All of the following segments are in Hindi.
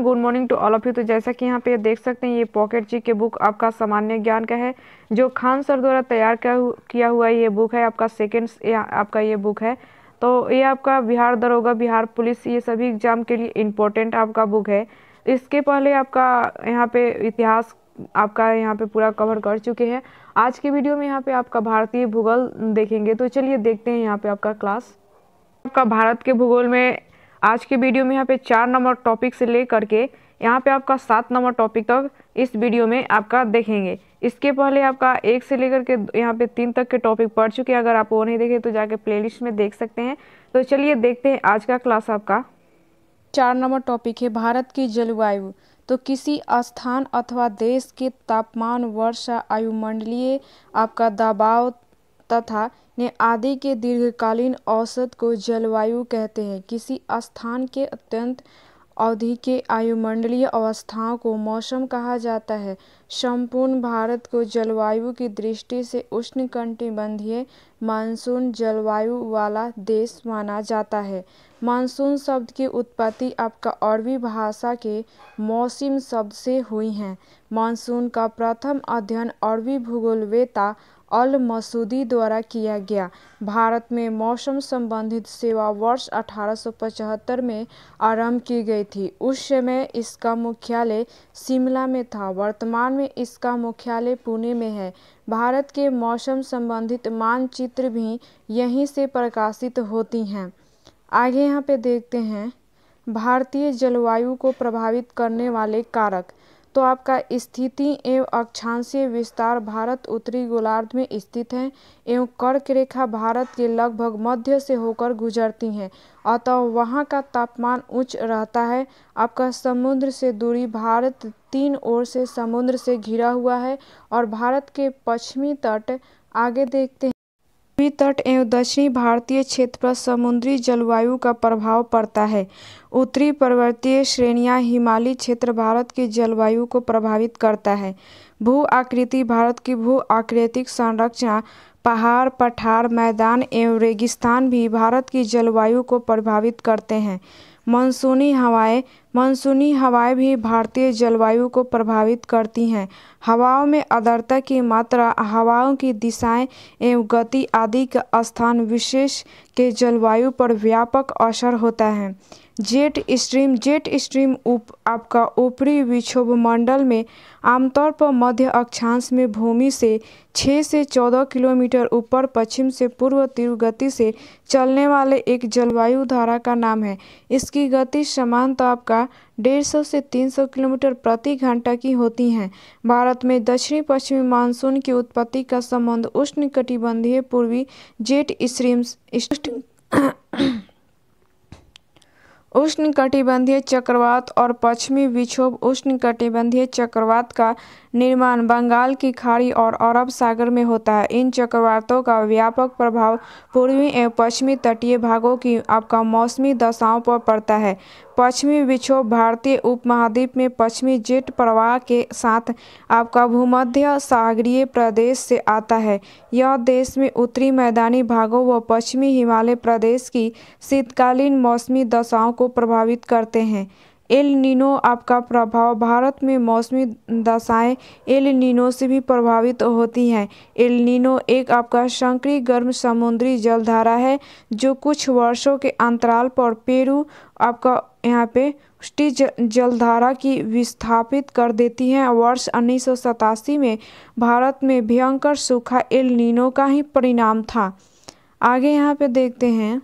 Good morning to all of you. तो जैसा कि यहाँ पे देख सकते हैं, ये पॉकेट जी के बुक आपका सामान्य ज्ञान का है, जो खान सर द्वारा तैयार किया हुआ ये बुक है। आपका सेकेंड आपका ये बुक है। तो ये आपका बिहार दरोगा, बिहार पुलिस, ये सभी एग्जाम के लिए इम्पोर्टेंट आपका बुक है। इसके पहले आपका यहाँ पे इतिहास आपका यहाँ पे पूरा कवर कर चुके हैं। आज की वीडियो में यहाँ पे आपका भारतीय भूगोल देखेंगे। तो चलिए देखते हैं यहाँ पे आपका क्लास। आपका भारत के भूगोल में आज की वीडियो में यहाँ पे 4 नंबर टॉपिक से लेकर के यहाँ पे आपका 7 नंबर टॉपिक तक इस वीडियो में आपका देखेंगे। इसके पहले आपका 1 से लेकर के यहाँ पे 3 तक के टॉपिक पढ़ चुके हैं। अगर आप वो नहीं देखे तो जाके प्लेलिस्ट में देख सकते हैं। तो चलिए देखते हैं आज का क्लास। आपका 4 नंबर टॉपिक है भारत की जलवायु। तो किसी स्थान अथवा देश के तापमान, वर्षा, वायुमंडलीय आपका दबाव तथा ने आदि के दीर्घकालीन औसत को जलवायु कहते हैं। किसी स्थान के अत्यंत अवधि के वायुमंडलीय अवस्थाओं को मौसम कहा जाता है। संपूर्ण भारत को जलवायु की दृष्टि से उष्णकटिबंधीय मानसून जलवायु वाला देश माना जाता है। मानसून शब्द की उत्पत्ति आपका अरबी भाषा के मौसम शब्द से हुई है। मानसून का प्रथम अध्ययन अरबी भूगोलवेत्ता अल मसूदी द्वारा किया गया। भारत में मौसम संबंधित सेवा वर्ष 1875 में आरंभ की गई थी। उस समय इसका मुख्यालय शिमला में था। वर्तमान में इसका मुख्यालय पुणे में है। भारत के मौसम संबंधित मानचित्र भी यहीं से प्रकाशित होती हैं। आगे यहाँ पे देखते हैं भारतीय जलवायु को प्रभावित करने वाले कारक। तो आपका स्थिति एवं अक्षांशीय विस्तार भारत उत्तरी गोलार्ध में स्थित है एवं कर्क रेखा भारत के लगभग मध्य से होकर गुजरती हैं, अतः वहाँ का तापमान उच्च रहता है। आपका समुद्र से दूरी, भारत 3 ओर से समुद्र से घिरा हुआ है और भारत के पश्चिमी तट, आगे देखते हैं पूर्वी तट एवं दक्षिणी भारतीय क्षेत्र पर समुद्री जलवायु का प्रभाव पड़ता है। उत्तरी पर्वतीय श्रेणियां, हिमालयी क्षेत्र भारत की जलवायु को प्रभावित करता है। भू आकृति, भारत की भू आकृतिक संरचना, पहाड़, पठार, मैदान एवं रेगिस्तान भी भारत की जलवायु को प्रभावित करते हैं। मानसूनी हवाएं भी भारतीय जलवायु को प्रभावित करती हैं। हवाओं में आर्द्रता की मात्रा, हवाओं की दिशाएं एवं गति आदि का स्थान विशेष के जलवायु पर व्यापक असर होता है। जेट स्ट्रीम आपका ऊपरी विक्षोभमंडल में आमतौर पर मध्य अक्षांश में भूमि से 6 से 14 किलोमीटर ऊपर पश्चिम से पूर्व तीव्र गति से चलने वाले एक जलवायु धारा का नाम है। इसकी गति सामान्यतः आपका 150 से 300 किलोमीटर प्रति घंटा की होती है। भारत में दक्षिणी पश्चिमी मानसून की उत्पत्ति का संबंध उष्णकटिबंधीय पूर्वी जेट स्ट्रीम उष्णकटिबंधीय चक्रवात और पश्चिमी विक्षोभ उष्णकटिबंधीय चक्रवात का निर्माण बंगाल की खाड़ी और अरब सागर में होता है। इन चक्रवातों का व्यापक प्रभाव पूर्वी एवं पश्चिमी तटीय भागों की आपका मौसमी दशाओं पर पड़ता है। पश्चिमी विक्षोभ भारतीय उपमहाद्वीप में पश्चिमी जेट प्रवाह के साथ आपका भूमध्य सागरीय प्रदेश से आता है। यह देश में उत्तरी मैदानी भागों व पश्चिमी हिमालय प्रदेश की शीतकालीन मौसमी दशाओं को प्रभावित करते हैं। एल नीनो आपका प्रभाव, भारत में मौसमी दशाएं एल नीनो से भी प्रभावित होती हैं। एल नीनो एक आपका संक्रांतीय गर्म समुद्री जलधारा है जो कुछ वर्षों के अंतराल पर पेरू आपका यहाँ पे उष्टी जलधारा की विस्थापित कर देती है। वर्ष 1987 में भारत में भयंकर सूखा एल नीनो का ही परिणाम था। आगे यहाँ पे देखते हैं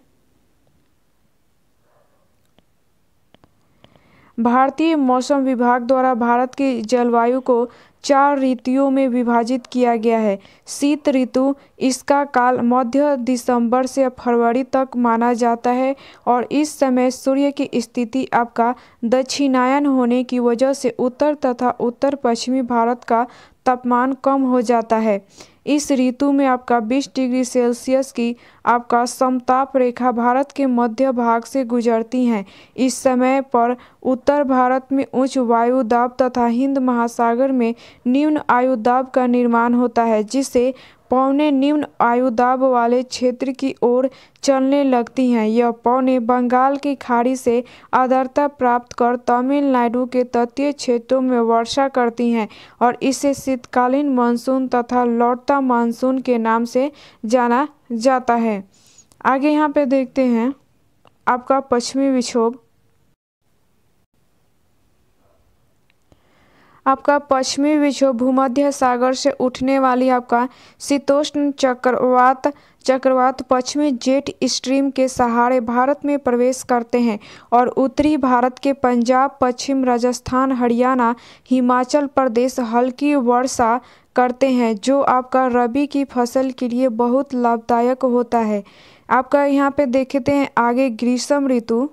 भारतीय मौसम विभाग द्वारा भारत की जलवायु को 4 ऋतुओं में विभाजित किया गया है। शीत ऋतु, इसका काल मध्य दिसंबर से फरवरी तक माना जाता है और इस समय सूर्य की स्थिति आपका दक्षिणायन होने की वजह से उत्तर तथा उत्तर पश्चिमी भारत का तापमान कम हो जाता है। इस ऋतु में आपका 20 डिग्री सेल्सियस की आपका समताप रेखा भारत के मध्य भाग से गुजरती हैं। इस समय पर उत्तर भारत में उच्च वायु दाब तथा हिंद महासागर में निम्न वायु दाब का निर्माण होता है, जिससे पवनें निम्न वायु दाब वाले क्षेत्र की ओर चलने लगती हैं। यह पवनें बंगाल की खाड़ी से आर्द्रता प्राप्त कर तमिलनाडु के तटीय क्षेत्रों में वर्षा करती हैं और इसे शीतकालीन मानसून तथा लौटता मानसून के नाम से जाना जाता है। आगे यहाँ पे देखते हैं आपका पश्चिमी विक्षोभ। आपका पश्चिमी विक्षोभ भूमध्य सागर से उठने वाली आपका शीतोष्ण चक्रवात पश्चिमी जेट स्ट्रीम के सहारे भारत में प्रवेश करते हैं और उत्तरी भारत के पंजाब, पश्चिम राजस्थान, हरियाणा, हिमाचल प्रदेश हल्की वर्षा करते हैं, जो आपका रबी की फसल के लिए बहुत लाभदायक होता है। आपका यहाँ पे देखते हैं आगे ग्रीष्म ऋतु।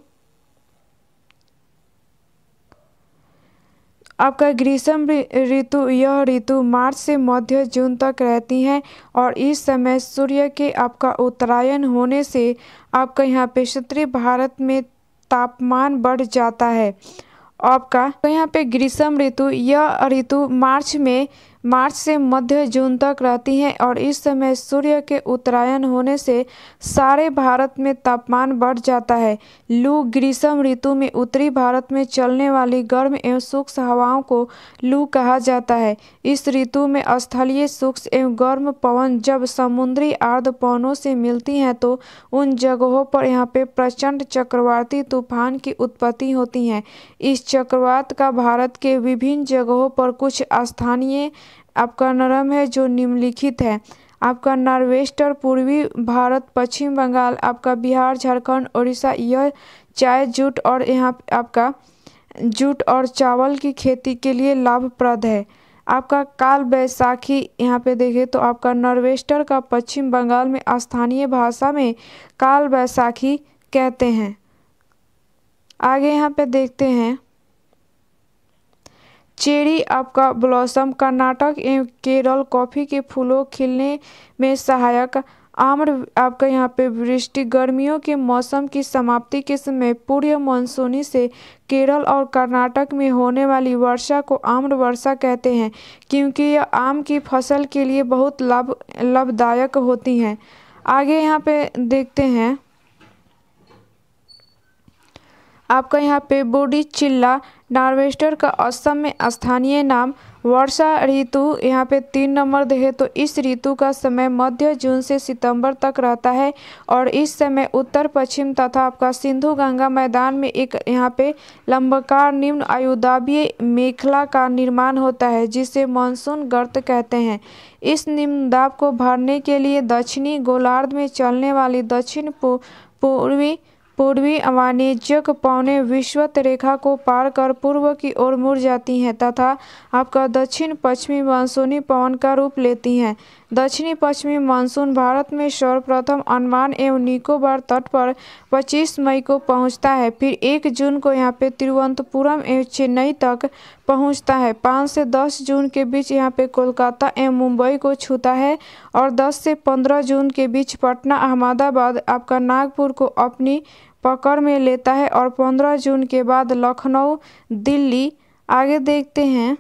आपका ग्रीष्म ऋतु, यह ऋतु मार्च से मध्य जून तक रहती है और इस समय सूर्य के आपका उत्तरायण होने से आपका यहाँ पे उत्तरी भारत में तापमान बढ़ जाता है। आपका यहाँ पे ग्रीष्म ऋतु, यह ऋतु मार्च से मध्य जून तक रहती है और इस समय सूर्य के उत्तरायण होने से सारे भारत में तापमान बढ़ जाता है। लू ग्रीष्म ऋतु में उत्तरी भारत में चलने वाली गर्म एवं शुष्क हवाओं को लू कहा जाता है। इस ऋतु में स्थलीय शुष्क एवं गर्म पवन जब समुद्री आर्द्र पवनों से मिलती हैं तो उन जगहों पर यहाँ पे प्रचंड चक्रवाती तूफान की उत्पत्ति होती है। इस चक्रवात का भारत के विभिन्न जगहों पर कुछ स्थानीय आपका नरम है जो निम्नलिखित है। आपका नॉर्वेस्टर पूर्वी भारत, पश्चिम बंगाल, आपका बिहार, झारखंड, उड़ीसा, यह चाय, जूट और यहाँ आपका जूट और चावल की खेती के लिए लाभप्रद है। आपका काल बैसाखी, यहाँ पे देखें तो आपका नॉर्वेस्टर का पश्चिम बंगाल में स्थानीय भाषा में काल बैसाखी कहते हैं। आगे यहाँ पे देखते हैं चेरी आपका ब्लॉसम, कर्नाटक एवं केरल कॉफ़ी के फूलों खिलने में सहायक। आम्र आपका यहाँ पे वृष्टि, गर्मियों के मौसम की समाप्ति के समय पूर्व मानसूनी से केरल और कर्नाटक में होने वाली वर्षा को आम्र वर्षा कहते हैं, क्योंकि यह आम की फसल के लिए बहुत लाभदायक होती हैं। आगे यहाँ पे देखते हैं आपका यहाँ पे बोडिचिल्ला, नॉर्वेस्टर का असम में स्थानीय नाम। वर्षा ऋतु यहाँ पे 3 नंबर देखे तो इस ऋतु का समय मध्य जून से सितंबर तक रहता है और इस समय उत्तर पश्चिम तथा आपका सिंधु गंगा मैदान में एक यहाँ पे लंबकार निम्न वायुदाबीय मेखला का निर्माण होता है, जिसे मानसून गर्त कहते हैं। इस निम्न दाब को भरने के लिए दक्षिणी गोलार्ध में चलने वाली दक्षिण पूर्वी वाणिज्यिक पवनें विषुवत रेखा को पार कर पूर्व की ओर मुड़ जाती हैं तथा आपका दक्षिण पश्चिमी मानसूनी पवन का रूप लेती हैं। दक्षिणी पश्चिमी मानसून भारत में सर्वप्रथम अंडमान एवं निकोबार तट पर 25 मई को पहुंचता है, फिर 1 जून को यहाँ पे तिरुवनंतपुरम एवं चेन्नई तक पहुंचता है। 5 से 10 जून के बीच यहाँ पे कोलकाता एवं मुंबई को छूता है और 10 से 15 जून के बीच पटना, अहमदाबाद, आपका नागपुर को अपनी पकड़ में लेता है और 15 जून के बाद लखनऊ, दिल्ली। आगे देखते हैं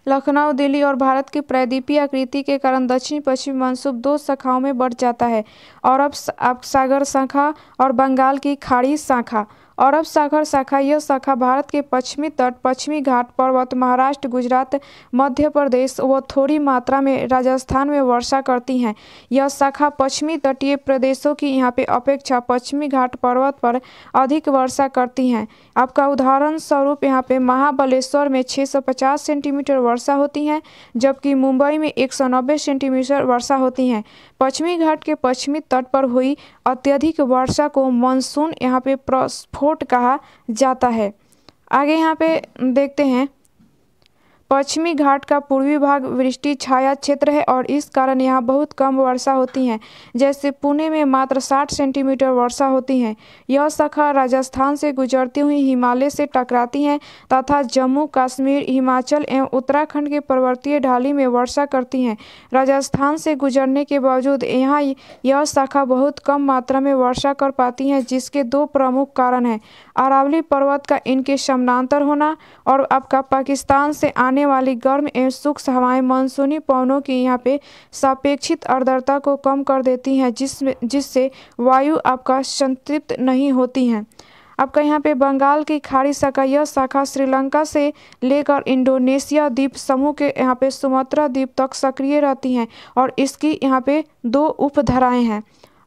लखनऊ, दिल्ली और भारत की प्रायद्वीपीय आकृति के कारण दक्षिण पश्चिमी मानसून 2 शाखाओं में बढ़ जाता है, अरब सागर शाखा और बंगाल की खाड़ी शाखा। अरब सागर शाखा, यह शाखा भारत के पश्चिमी तट, पश्चिमी घाट पर्वत, महाराष्ट्र, गुजरात, मध्य प्रदेश व थोड़ी मात्रा में राजस्थान में वर्षा करती हैं। यह शाखा पश्चिमी तटीय प्रदेशों की यहाँ पे अपेक्षा पश्चिमी घाट पर्वत पर अधिक वर्षा करती हैं। आपका उदाहरण स्वरूप यहाँ पे महाबलेश्वर में 650 सेंटीमीटर वर्षा होती है, जबकि मुंबई में 190 सेंटीमीटर वर्षा होती है। पश्चिमी घाट के पश्चिमी तट पर हुई अत्यधिक वर्षा को मानसून यहाँ पे प्रस्फोट कहा जाता है। आगे यहाँ पे देखते हैं पश्चिमी घाट का पूर्वी भाग वृष्टि छाया क्षेत्र है और इस कारण यहाँ बहुत कम वर्षा होती है। जैसे पुणे में मात्र 60 सेंटीमीटर वर्षा होती है। यह शाखा राजस्थान से गुजरती हुई हिमालय से टकराती है तथा जम्मू कश्मीर, हिमाचल एवं उत्तराखंड के पर्वतीय ढाली में वर्षा करती हैं। राजस्थान से गुजरने के बावजूद यहाँ यह शाखा बहुत कम मात्रा में वर्षा कर पाती है, जिसके दो प्रमुख कारण हैं। अरावली पर्वत का इनके समानांतर होना और आपका पाकिस्तान से आने वाली गर्म एवं शुष्क हवाएं मानसूनी पवनों की यहाँ पे सापेक्षिक आर्द्रता को कम कर देती हैं, जिससे वायु आपका संतृप्त नहीं होती हैं। आपका यहाँ पे बंगाल की खाड़ी शाखा, यह शाखा श्रीलंका से लेकर इंडोनेशिया द्वीप समूह के यहाँ पे सुमात्रा द्वीप तक सक्रिय रहती हैं और इसकी यहाँ पे 2 उपधाराएं हैं।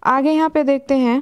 आगे यहाँ पे देखते हैं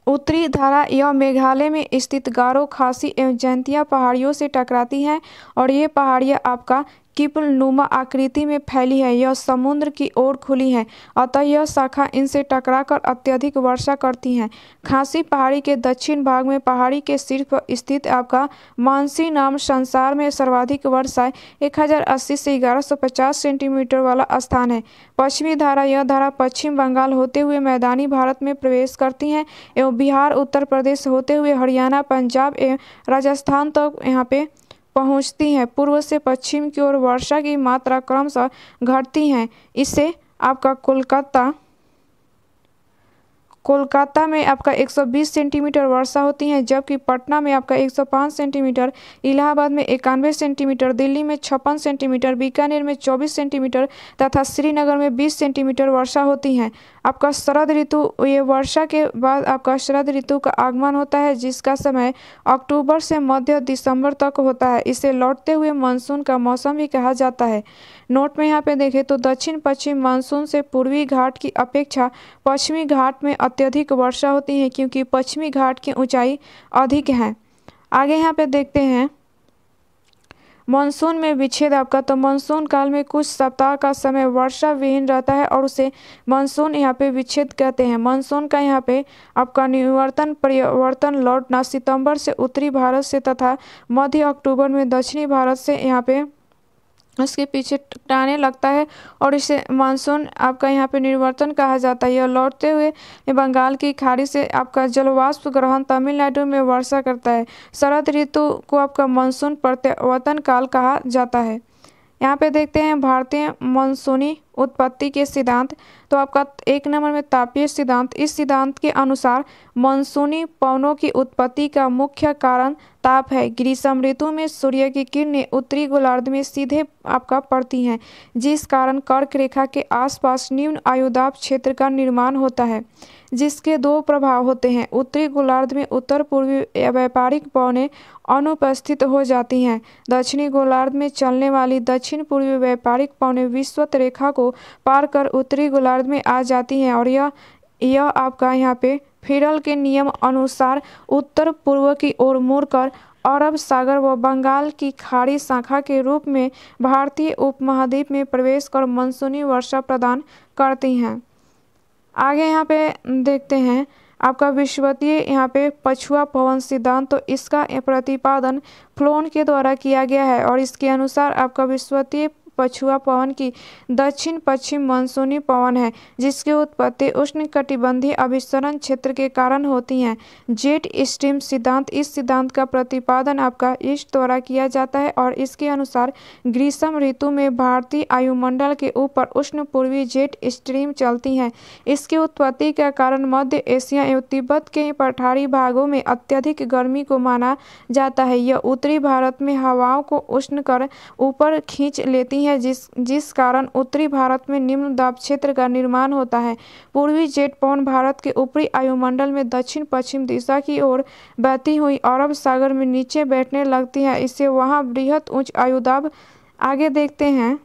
उत्तरी धारा, यह मेघालय में स्थित गारो, खासी एवं जैंतिया पहाड़ियों से टकराती हैं और ये पहाड़ियाँ आपका किपल नुमा आकृति में फैली है। यह समुद्र की ओर खुली है, अतः यह शाखा इनसे टकराकर अत्यधिक वर्षा करती है। खासी पहाड़ी के दक्षिण भाग में पहाड़ी के शीर्ष पर स्थित आपका मानसी नाम संसार में सर्वाधिक वर्षा 1080 से 1150 सेंटीमीटर वाला स्थान है। पश्चिमी धारा, यह धारा पश्चिम बंगाल होते हुए मैदानी भारत में प्रवेश करती हैं एवं बिहार, उत्तर प्रदेश होते हुए हरियाणा, पंजाब एवं राजस्थान तक यहाँ पे पहुंचती हैं। पूर्व से पश्चिम की ओर वर्षा की मात्रा क्रमशः घटती है। इससे आपका कोलकाता में आपका 120 सेंटीमीटर वर्षा होती है, जबकि पटना में आपका 105 सेंटीमीटर, इलाहाबाद में 91 सेंटीमीटर, दिल्ली में 56 सेंटीमीटर, बीकानेर में 24 सेंटीमीटर तथा श्रीनगर में 20 सेंटीमीटर वर्षा होती है। आपका शरद ऋतु, ये वर्षा के बाद आपका शरद ऋतु का आगमन होता है, जिसका समय अक्टूबर से मध्य दिसंबर तक होता है। इसे लौटते हुए मानसून का मौसम भी कहा जाता है। नोट में यहाँ पे देखें तो दक्षिण पश्चिम मानसून से पूर्वी घाट की अपेक्षा पश्चिमी घाट में अत्यधिक वर्षा होती है, क्योंकि पश्चिमी घाट की ऊंचाई अधिक है। आगे यहाँ पे देखते हैं मानसून में विच्छेद आपका, तो मानसून काल में कुछ सप्ताह का समय वर्षा विहीन रहता है और उसे मानसून यहाँ पे विच्छेद कहते हैं। मानसून का यहाँ पे आपका परिवर्तन लौटना सितंबर से उत्तरी भारत से तथा मध्य अक्टूबर में दक्षिणी भारत से यहाँ पे उसके पीछे टाने लगता है और इसे मानसून आपका यहाँ पे निर्वर्तन कहा जाता है। यह लौटते हुए बंगाल की खाड़ी से आपका जलवाष्प ग्रहण तमिलनाडु में वर्षा करता है। शरद ऋतु को आपका मानसून प्रत्यावर्तन काल कहा जाता है। यहाँ पे देखते हैं भारतीय मानसूनी उत्पत्ति के सिद्धांत, तो आपका 1 नंबर में तापीय सिद्धांत। इस सिद्धांत के अनुसार मानसूनी पवनों की उत्पत्ति का मुख्य कारण ताप है। ग्रीष्म ऋतु में सूर्य की किरणें उत्तरी गोलार्ध में सीधे आपका पड़ती हैं, जिस कारण कर्क रेखा के आसपास निम्न आयुदाब क्षेत्र का निर्माण होता है, जिसके 2 प्रभाव होते हैं। उत्तरी गोलार्ध में उत्तर पूर्वी व्यापारिक पवनें अनुपस्थित हो जाती हैं। दक्षिणी गोलार्ध में चलने वाली दक्षिण पूर्वी व्यापारिक पवनें विषुवत रेखा को पार कर उत्तरी गोलार्ध में आ जाती हैं और यह आपका यहाँ पे फिरल के नियम अनुसार उत्तर पूर्व की ओर मुड़कर अरब सागर व बंगाल की खाड़ी शाखा के रूप में भारतीय उपमहाद्वीप में प्रवेश कर मानसूनी वर्षा प्रदान करती हैं। आगे यहाँ पे देखते हैं आपका विषुवतीय यहाँ पे पछुआ पवन सिद्धांत, तो इसका प्रतिपादन फ्लोन के द्वारा किया गया है और इसके अनुसार आपका विषुवतीय पछुआ पवन की दक्षिण पश्चिम मानसूनी पवन है, जिसकी उत्पत्ति उष्णकटिबंधीय अभिसरण क्षेत्र के कारण होती है। जेट स्ट्रीम सिद्धांत, इस सिद्धांत का प्रतिपादन आपका इस द्वारा किया जाता है और इसके अनुसार ग्रीष्म ऋतु में भारतीय वायुमंडल के ऊपर उष्ण पूर्वी जेट स्ट्रीम चलती हैं। इसकी उत्पत्ति का कारण मध्य एशिया एवं तिब्बत के पठारी भागों में अत्यधिक गर्मी को माना जाता है। यह उत्तरी भारत में हवाओं को उष्ण कर ऊपर खींच लेती है, जिस कारण उत्तरी भारत में निम्न दाब क्षेत्र का निर्माण होता है। पूर्वी जेट पवन भारत के ऊपरी वायुमंडल में दक्षिण पश्चिम दिशा की ओर बहती हुई अरब सागर में नीचे बैठने लगती है। इससे वहां बृहत उच्च वायुदाब। आगे देखते हैं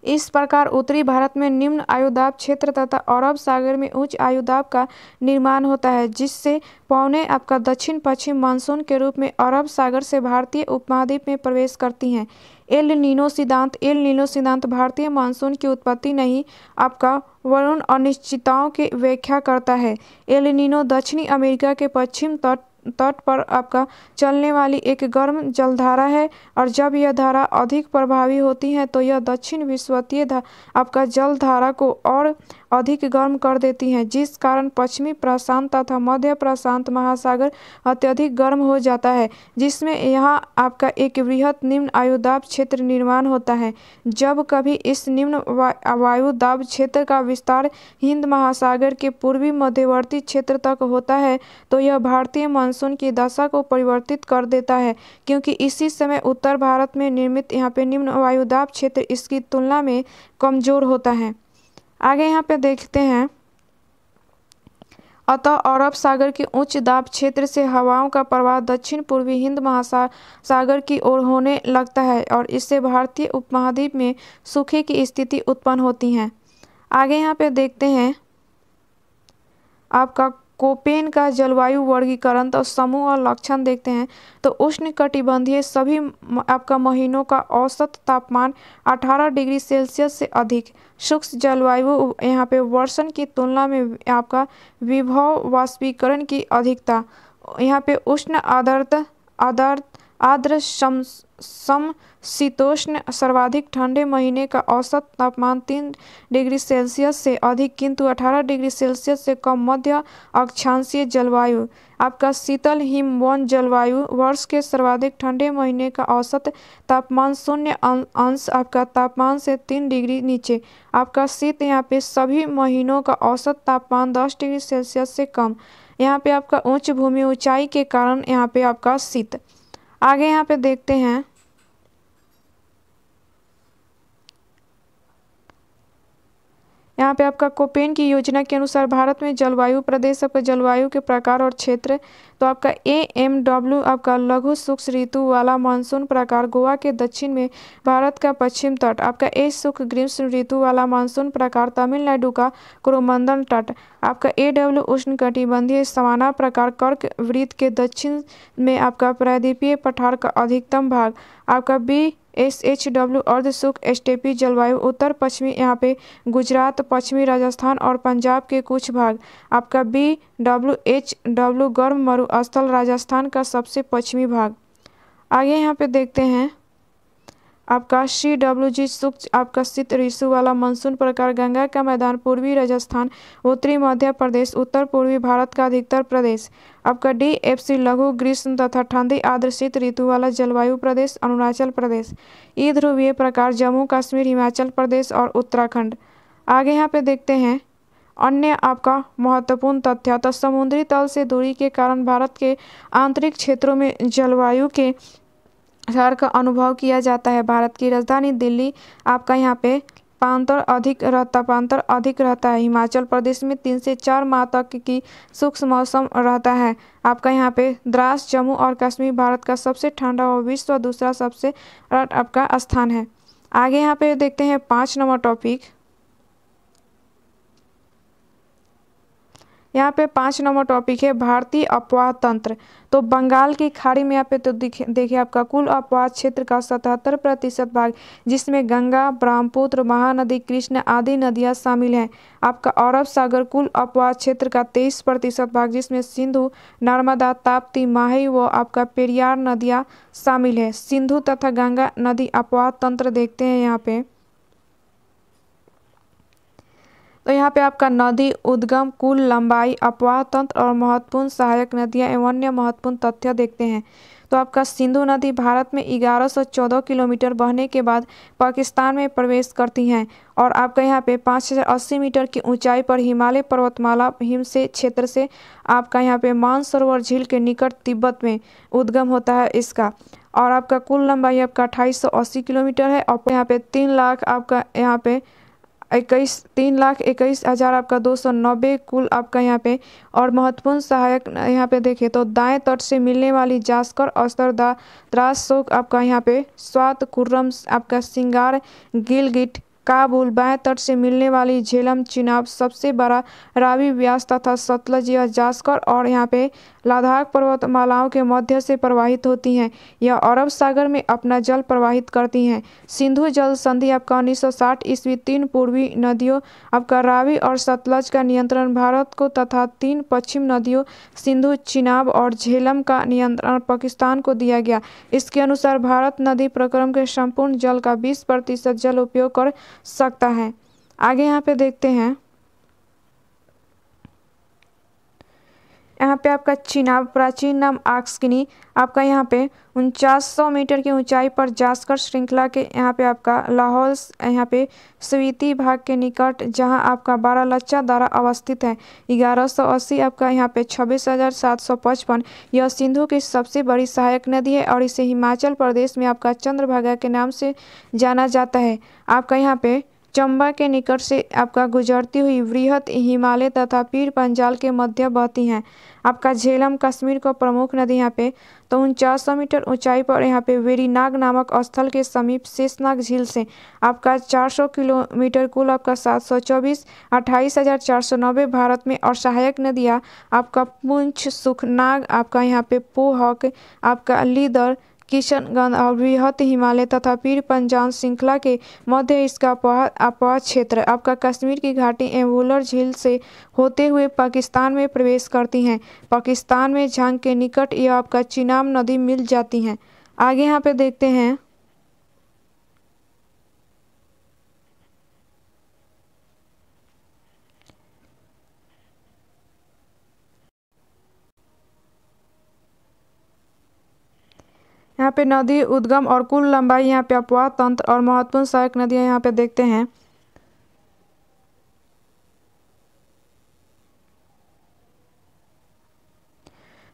इस प्रकार उत्तरी भारत में निम्न आयुदाब क्षेत्र तथा अरब सागर में उच्च आयुदाब का निर्माण होता है, जिससे पवनें आपका दक्षिण पश्चिम मानसून के रूप में अरब सागर से भारतीय उपमहाद्वीप में प्रवेश करती हैं। एल नीनो सिद्धांत भारतीय मानसून की उत्पत्ति नहीं, आपका वरुण अनिश्चितताओं की व्याख्या करता है। एल नीनो दक्षिणी अमेरिका के पश्चिम तट पर आपका चलने वाली एक गर्म जलधारा है, और जब यह धारा अधिक प्रभावी होती है तो यह दक्षिण विषुवतीय आपका जलधारा को और अधिक गर्म कर देती है, जिस कारण पश्चिमी प्रशांत तथा मध्य प्रशांत महासागर अत्यधिक गर्म हो जाता है, जिसमें यहाँ आपका एक वृहत निम्न आयुदाब क्षेत्र निर्माण होता है। जब कभी इस निम्न वायुदाब क्षेत्र का विस्तार हिंद महासागर के पूर्वी मध्यवर्ती क्षेत्र तक होता है तो यह भारतीय मानसून की दशा को परिवर्तित कर देता है, क्योंकि इसी समय उत्तर भारत में निर्मित यहाँ पे निम्न वायुदाब क्षेत्र इसकी तुलना में कमजोर होता है। आगे यहाँ पे देखते हैं, अतः अरब सागर के उच्च दाब क्षेत्र से हवाओं का प्रवाह दक्षिण पूर्वी हिंद महासागर की ओर होने लगता है और इससे भारतीय उपमहाद्वीप में सूखे की स्थिति उत्पन्न होती है। आगे यहाँ पे देखते हैं आपका कोपेन का जलवायु वर्गीकरण तो समूह और लक्षण देखते हैं। तो उष्णकटिबंधीय सभी आपका महीनों का औसत तापमान 18 डिग्री सेल्सियस से अधिक, शुष्क जलवायु यहाँ पे वर्षण की तुलना में आपका विभव वाष्पीकरण की अधिकता, यहाँ पे उष्ण आर्द्र समशीतोष्ण सर्वाधिक ठंडे महीने का औसत तापमान 3 डिग्री सेल्सियस से अधिक किंतु 18 डिग्री सेल्सियस से कम, मध्य अक्षांशीय जलवायु आपका शीतल हिमवन जलवायु, वर्ष के सर्वाधिक ठंडे महीने का औसत तापमान 0 आपका तापमान से 3 डिग्री नीचे, आपका शीत यहाँ पे सभी महीनों का औसत तापमान 10 डिग्री सेल्सियस से कम, यहाँ पे आपका उच्च भूमि ऊंचाई के कारण यहाँ पे आपका शीत। आगे यहाँ पे देखते हैं यहाँ पे आपका कोपेन की योजना के अनुसार भारत में जलवायु प्रदेश, आपका जलवायु के प्रकार और क्षेत्र। तो आपका AMW आपका लघु शुष्क ऋतु वाला मानसून प्रकार गोवा के दक्षिण में भारत का पश्चिम तट, आपका शुष्क ग्रीष्म ऋतु वाला मानसून प्रकार तमिलनाडु का कोरोमंडल तट, आपका AW उष्णकटिबंधीय सवाना प्रकार कर्क वृत्त के दक्षिण में आपका प्रायद्वीपीय पठार का अधिकतम भाग, आपका BSHW अर्ध शुष्क स्टेपी जलवायु उत्तर पश्चिमी यहाँ पे गुजरात, पश्चिमी राजस्थान और पंजाब के कुछ भाग, आपका BWHW गर्म मरुस्थल राजस्थान का सबसे पश्चिमी भाग। आगे यहाँ पे देखते हैं आपका CWG शुष्क आपका शीत ऋतु वाला मानसून प्रकार गंगा का मैदान, पूर्वी राजस्थान, उत्तरी मध्य प्रदेश, उत्तर पूर्वी भारत का अधिकतर प्रदेश, आपका DFC लघु ग्रीष्म तथा ठंडी आर्द्र शीत ऋतु वाला जलवायु प्रदेश अरुणाचल प्रदेश, ई ध्रुवीय प्रकार जम्मू कश्मीर, हिमाचल प्रदेश और उत्तराखंड। आगे यहाँ पे देखते हैं अन्य आपका महत्वपूर्ण तथ्य। तो समुद्री तल से दूरी के कारण भारत के आंतरिक क्षेत्रों में जलवायु के असर का अनुभव किया जाता है। भारत की राजधानी दिल्ली आपका यहाँ पे तापांतर अधिक रहता है। हिमाचल प्रदेश में 3 से 4 माह तक की शुष्क मौसम रहता है। आपका यहाँ पे द्रास जम्मू और कश्मीर भारत का सबसे ठंडा और विश्व दूसरा सबसे आपका स्थान है। आगे यहाँ पे देखते हैं 5 नंबर टॉपिक। यहाँ पे 5 नंबर टॉपिक है भारतीय अपवाह तंत्र। तो बंगाल की खाड़ी में यहाँ पे तो देखिए आपका कुल अपवाह क्षेत्र का 77% भाग, जिसमें गंगा, ब्रह्मपुत्र, महानदी, कृष्ण आदि नदियाँ शामिल हैं। आपका अरब सागर कुल अपवाह क्षेत्र का 23% भाग, जिसमें सिंधु, नर्मदा, ताप्ती, माही व आपका पेरियार नदियाँ शामिल है। सिंधु तथा गंगा नदी अपवाह तंत्र देखते हैं यहाँ पे। तो यहाँ पे आपका नदी उद्गम, कुल लंबाई, अपवाह तंत्र और महत्वपूर्ण सहायक नदियाँ एवं अन्य महत्वपूर्ण तथ्य देखते हैं। तो आपका सिंधु नदी भारत में 1114 किलोमीटर बहने के बाद पाकिस्तान में प्रवेश करती हैं और आपका यहाँ पे 5080 मीटर की ऊंचाई पर हिमालय पर्वतमाला हिम से क्षेत्र से आपका यहाँ पे मानसरोवर झील के निकट तिब्बत में उद्गम होता है इसका। और आपका कुल लंबाई आपका 2880 किलोमीटर है और यहाँ पे 3 लाख आपका यहाँ पे 3,21,000 आपका 290 कुल आपका यहाँ पे। और महत्वपूर्ण सहायक यहाँ पे देखें तो दाएं तट से मिलने वाली जास्कर, अस्तर, द्रास, शोक आपका यहाँ पे स्वात, कुर्रम, आपका सिंगार, गिलगिट, काबुल, बाएं तट से मिलने वाली झेलम, चिनाब, सबसे बड़ा रावी, व्यास तथा सतलज, यह जास्कर और यहाँ पे लद्दाख पर्वतमालाओं के मध्य से प्रवाहित होती हैं। यह अरब सागर में अपना जल प्रवाहित करती हैं। सिंधु जल संधि आपका 1960 ईस्वी 3 पूर्वी नदियों आपका रावी और सतलज का नियंत्रण भारत को तथा 3 पश्चिम नदियों सिंधु, चिनाब और झेलम का नियंत्रण पाकिस्तान को दिया गया। इसके अनुसार भारत नदी प्रक्रम के संपूर्ण जल का 20% जल उपयोग कर सकता है। आगे यहाँ पे देखते हैं, यहाँ पे आपका चिनाब, प्राचीन नाम आक्सकिनी, आपका यहाँ पे 4900 मीटर की ऊंचाई पर जास्कर श्रृंखला के यहाँ पे आपका लाहौल यहाँ पे स्वीति भाग के निकट, जहाँ आपका बारालाचा दारा अवस्थित है। 1180 आपका यहाँ पे 26,755। यह सिंधु की सबसे बड़ी सहायक नदी है और इसे हिमाचल प्रदेश में आपका चंद्रभागा के नाम से जाना जाता है। आपका यहाँ पे चंबा के निकट से आपका गुजरती हुई वृहत हिमालय तथा पीर पंजाल के मध्य बहती हैं। आपका झेलम कश्मीर को प्रमुख नदी यहाँ पे तो 4900 मीटर ऊंचाई पर यहाँ पे वेरीनाग नामक स्थल के समीप शेषनाग झील से आपका 400 किलोमीटर, कुल आपका 724, 28,490 भारत में। और सहायक नदियाँ आपका पुंछ, सुखनाग, आपका यहाँ पे पोहक, आपका लीदर, किशनगंज और बृहत हिमालय तथा पीर पंजाल श्रृंखला के मध्य इसका अपवाह क्षेत्र आपका कश्मीर की घाटी एवोलर झील से होते हुए पाकिस्तान में प्रवेश करती हैं। पाकिस्तान में झांग के निकट यह आपका चिनाब नदी मिल जाती हैं। आगे यहाँ पे देखते हैं, यहाँ पे नदी उद्गम और कुल लंबाई, यहाँ पे अपवाह तंत्र और महत्वपूर्ण सहायक नदियाँ यहाँ पे देखते हैं।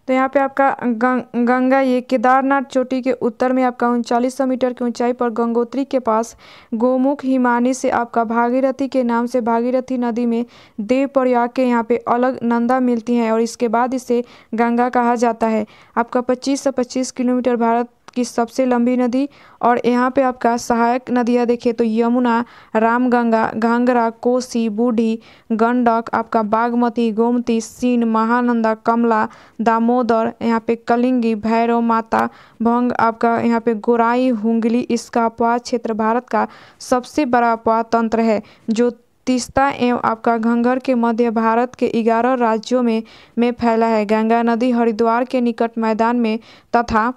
तो यहाँ पे आपका गंगा, ये केदारनाथ चोटी के उत्तर में आपका 3900 मीटर की ऊंचाई पर गंगोत्री के पास गोमुख हिमानी से आपका भागीरथी के नाम से भागीरथी नदी में देवप्रयाग के यहाँ पे अलग नंदा मिलती हैं और इसके बाद इसे गंगा कहा जाता है। आपका 25 से 25 किलोमीटर भारत की सबसे लंबी नदी। और यहाँ पे आपका सहायक नदियाँ देखिए तो यमुना, रामगंगा, घाघरा, कोसी, बूढ़ी, गंडक, आपका बागमती, गोमती, सीन, महानंदा, कमला, दामोदर, यहाँ पे कलिंगी, भैरव माता, भंग, आपका यहाँ पे गोराई, हुंगली। इसका अपवाह क्षेत्र भारत का सबसे बड़ा अपवाह तंत्र है जो तीस्ता एवं आपका घंघर के मध्य भारत के 11 राज्यों में फैला है। गंगा नदी हरिद्वार के निकट मैदान में तथा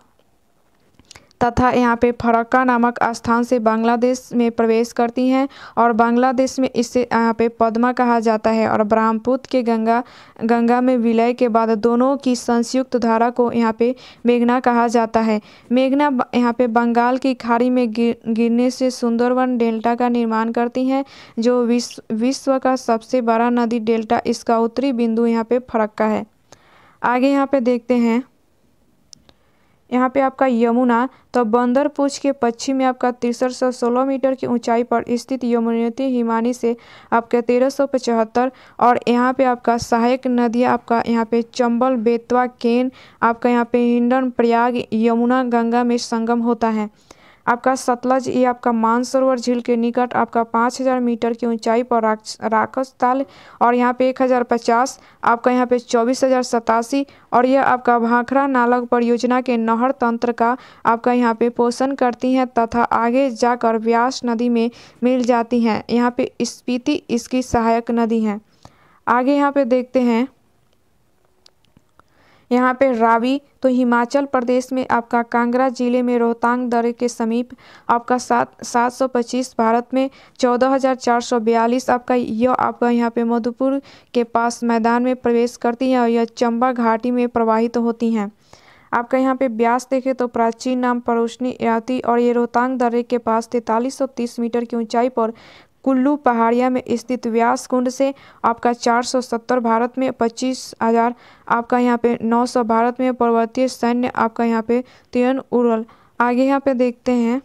यहाँ पे फरक्का नामक स्थान से बांग्लादेश में प्रवेश करती हैं और बांग्लादेश में इसे यहाँ पे पद्मा कहा जाता है। और ब्रह्मपुत्र के गंगा में विलय के बाद दोनों की संयुक्त धारा को यहाँ पे मेघना कहा जाता है। मेघना यहाँ पे बंगाल की खाड़ी में गिरने से सुंदरवन डेल्टा का निर्माण करती हैं जो विश्व का सबसे बड़ा नदी डेल्टा। इसका उत्तरी बिंदु यहाँ पे फरक्का है। आगे यहाँ पे देखते हैं, यहाँ पे आपका यमुना, तो बंदरपूछ के पश्चिम में आपका 6316 मीटर की ऊंचाई पर स्थित यमुनोत्री हिमानी से आपका 1375। और यहाँ पे आपका सहायक नदियाँ आपका यहाँ पे चंबल, बेतवा, केन, आपका यहाँ पे हिंडन, प्रयाग, यमुना, गंगा में संगम होता है। आपका सतलज, ये आपका मानसरोवर झील के निकट आपका 5000 मीटर की ऊंचाई पर राकस ताल और यहाँ पे 1050, आपका यहाँ पे 24,087। और यह आपका भाखड़ा नाला परियोजना के नहर तंत्र का आपका यहाँ पे पोषण करती हैं तथा आगे जाकर व्यास नदी में मिल जाती हैं। यहाँ पे स्पीति इसकी सहायक नदी है। आगे यहाँ पे देखते हैं, यहाँ पे रावी, तो हिमाचल प्रदेश में आपका कांगड़ा जिले में रोहतांग दर्रे के समीप आपका 725, भारत में 14,442। आपका यहाँ पे मधुपुर के पास मैदान में प्रवेश करती हैं और यह चंबा घाटी में प्रवाहित होती हैं। आपका यहाँ पे व्यास देखें तो प्राचीन नाम परोशनी याति और ये रोहतांग दर्रे के पास 4330 मीटर की ऊंचाई पर कुल्लू पहाड़िया में स्थित व्यास कुंड से आपका 470, भारत में 25,000, आपका यहाँ पे 900 भारत में पर्वतीय सैन्य आपका यहाँ पे तीन उड़ल। आगे यहाँ पे देखते हैं,